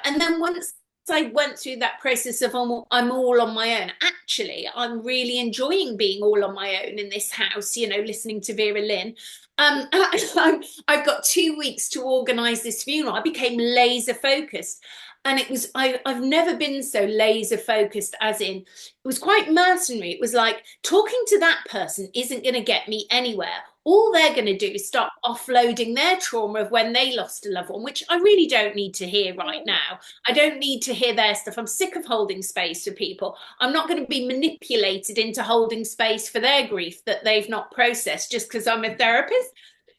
and then once I went through that process of I'm all on my own, actually, I'm really enjoying being all on my own in this house, listening to Vera Lynn. I've got 2 weeks to organise this funeral. I became laser focused. And I've never been so laser focused, as in, it was quite mercenary. It was like, talking to that person isn't going to get me anywhere. All they're going to do is start offloading their trauma of when they lost a loved one, which I really don't need to hear right now. I don't need to hear their stuff. I'm sick of holding space for people. I'm not going to be manipulated into holding space for their grief that they've not processed just because I'm a therapist.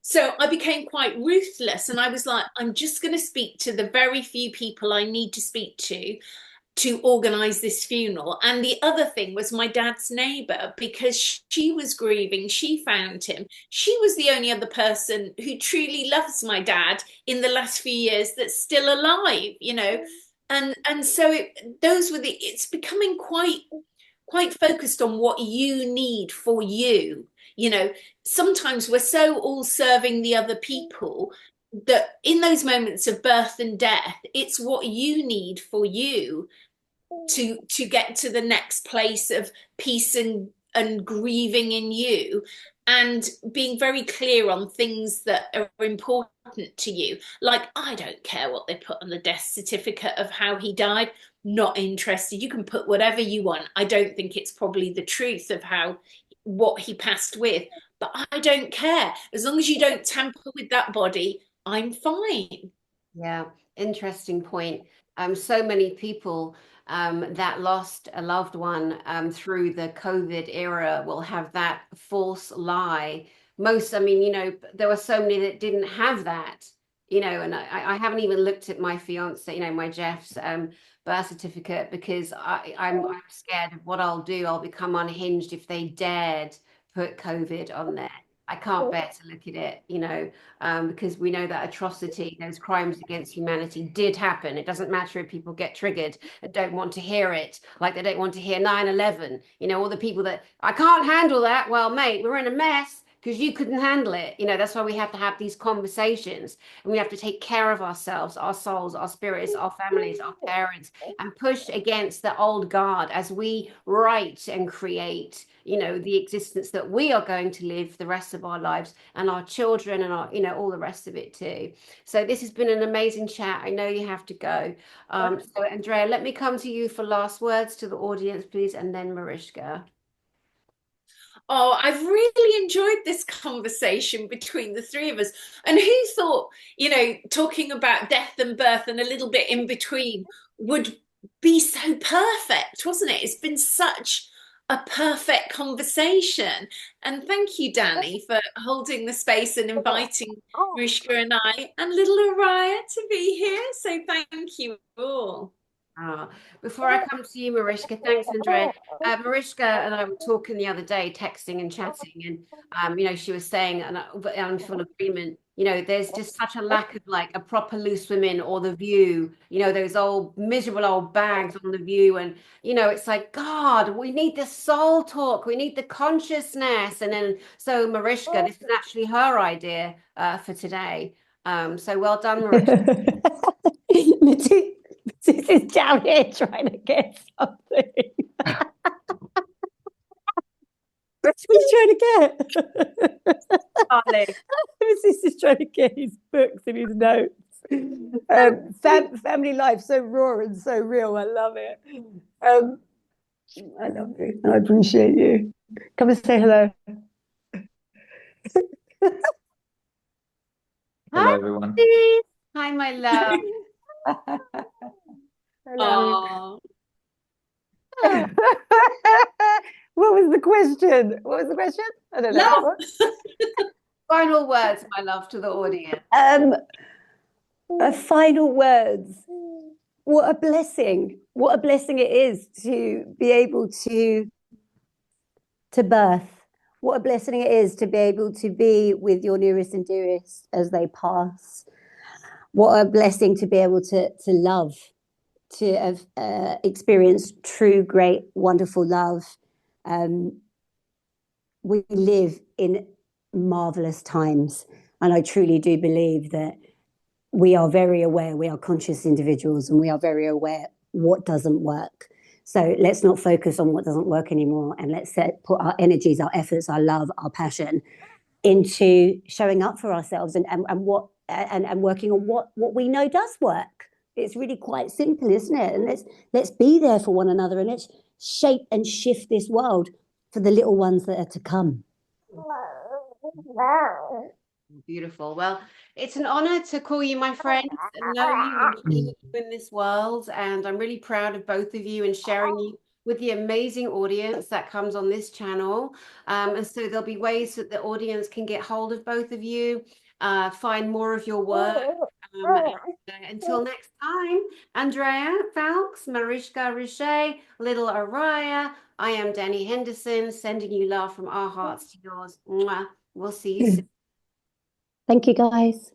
So I became quite ruthless, and I was like, I'm just going to speak to the very few people I need to speak to. to organize this funeral. And the other thing was my dad's neighbor, because she was grieving. She found him. She was the only other person who truly loves my dad in the last few years that's still alive, you know. And so those were it's becoming quite focused on what you need for you. You know, sometimes we're so all serving the other people that in those moments of birth and death, it's what you need for you to get to the next place of peace and grieving in you, and being very clear on things that are important to you. Like, I don't care what they put on the death certificate of how he died. Not interested. You can put whatever you want. I don't think it's probably the truth of what he passed with, but I don't care. As long as you don't tamper with that body, I'm fine. Yeah, interesting point. So many people that lost a loved one through the COVID era will have that false lie. Most, I mean, there were so many that didn't have that, and I haven't even looked at my fiance, my Jeff's birth certificate, because I'm scared of what I'll do. I'll become unhinged if they dared put COVID on there. I can't bear to look at it, because we know that atrocity, those crimes against humanity did happen. It doesn't matter if people get triggered and don't want to hear it, like they don't want to hear 9/11, all the people that, I can't handle that. Well, mate, we're in a mess because you couldn't handle it. That's why we have to have these conversations, and we have to take care of ourselves, our souls, our spirits, our families, our parents, and push against the old guard as we write and create the existence that we are going to live the rest of our lives, and our children, and our all the rest of it too. So this has been an amazing chat. I know you have to go, so Andrea, let me come to you for last words to the audience, please, and then Marishka. Oh, I've really enjoyed this conversation between the three of us. And who thought, talking about death and birth and a little bit in between would be so perfect, wasn't it? It's been such a perfect conversation. And thank you, Dani, for holding the space and inviting Marishka and I and little Araya to be here. So thank you all. Before I come to you, Marishka, thanks, Andrea. Marishka and I were talking the other day, texting and chatting, and she was saying, and I'm full agreement. There's just such a lack of like a proper Loose Women or The View. Those old miserable old bags on The View, and it's like, God, we need the soul talk, we need the consciousness, and then so Marishka, this is actually her idea for today. So well done, Marishka. This is down here trying to get something. What's he trying to get? This is trying to get his books and his notes. Family life, so raw and so real. I love it. I love you. I appreciate you. Come and say hello. Hello, everyone. Hi, my love. Hello. What was the question? I don't know. Final words, my love, to the audience. Final words. What a blessing. What a blessing it is to be able to birth. What a blessing it is to be able to be with your nearest and dearest as they pass. What a blessing to be able to love, to have experienced true, great, wonderful love. We live in marvelous times, and I truly do believe that we are very aware, we are conscious individuals, and we are very aware what doesn't work. So let's not focus on what doesn't work anymore, and let's put our energies, our efforts, our love, our passion into showing up for ourselves and working on what we know does work. It's really quite simple, isn't it? And let's be there for one another, and let's shape and shift this world for the little ones that are to come. Beautiful. Well, it's an honor to call you my friend and know you and be in this world. And I'm really proud of both of you and sharing you with the amazing audience that comes on this channel. And so there'll be ways that the audience can get hold of both of you, find more of your work, Until next time, Andrea, Foulkes, Marishka Richet, little Araya, I am Dani Henderson, sending you love from our hearts to yours. Mwah. We'll see you soon. Thank you, guys.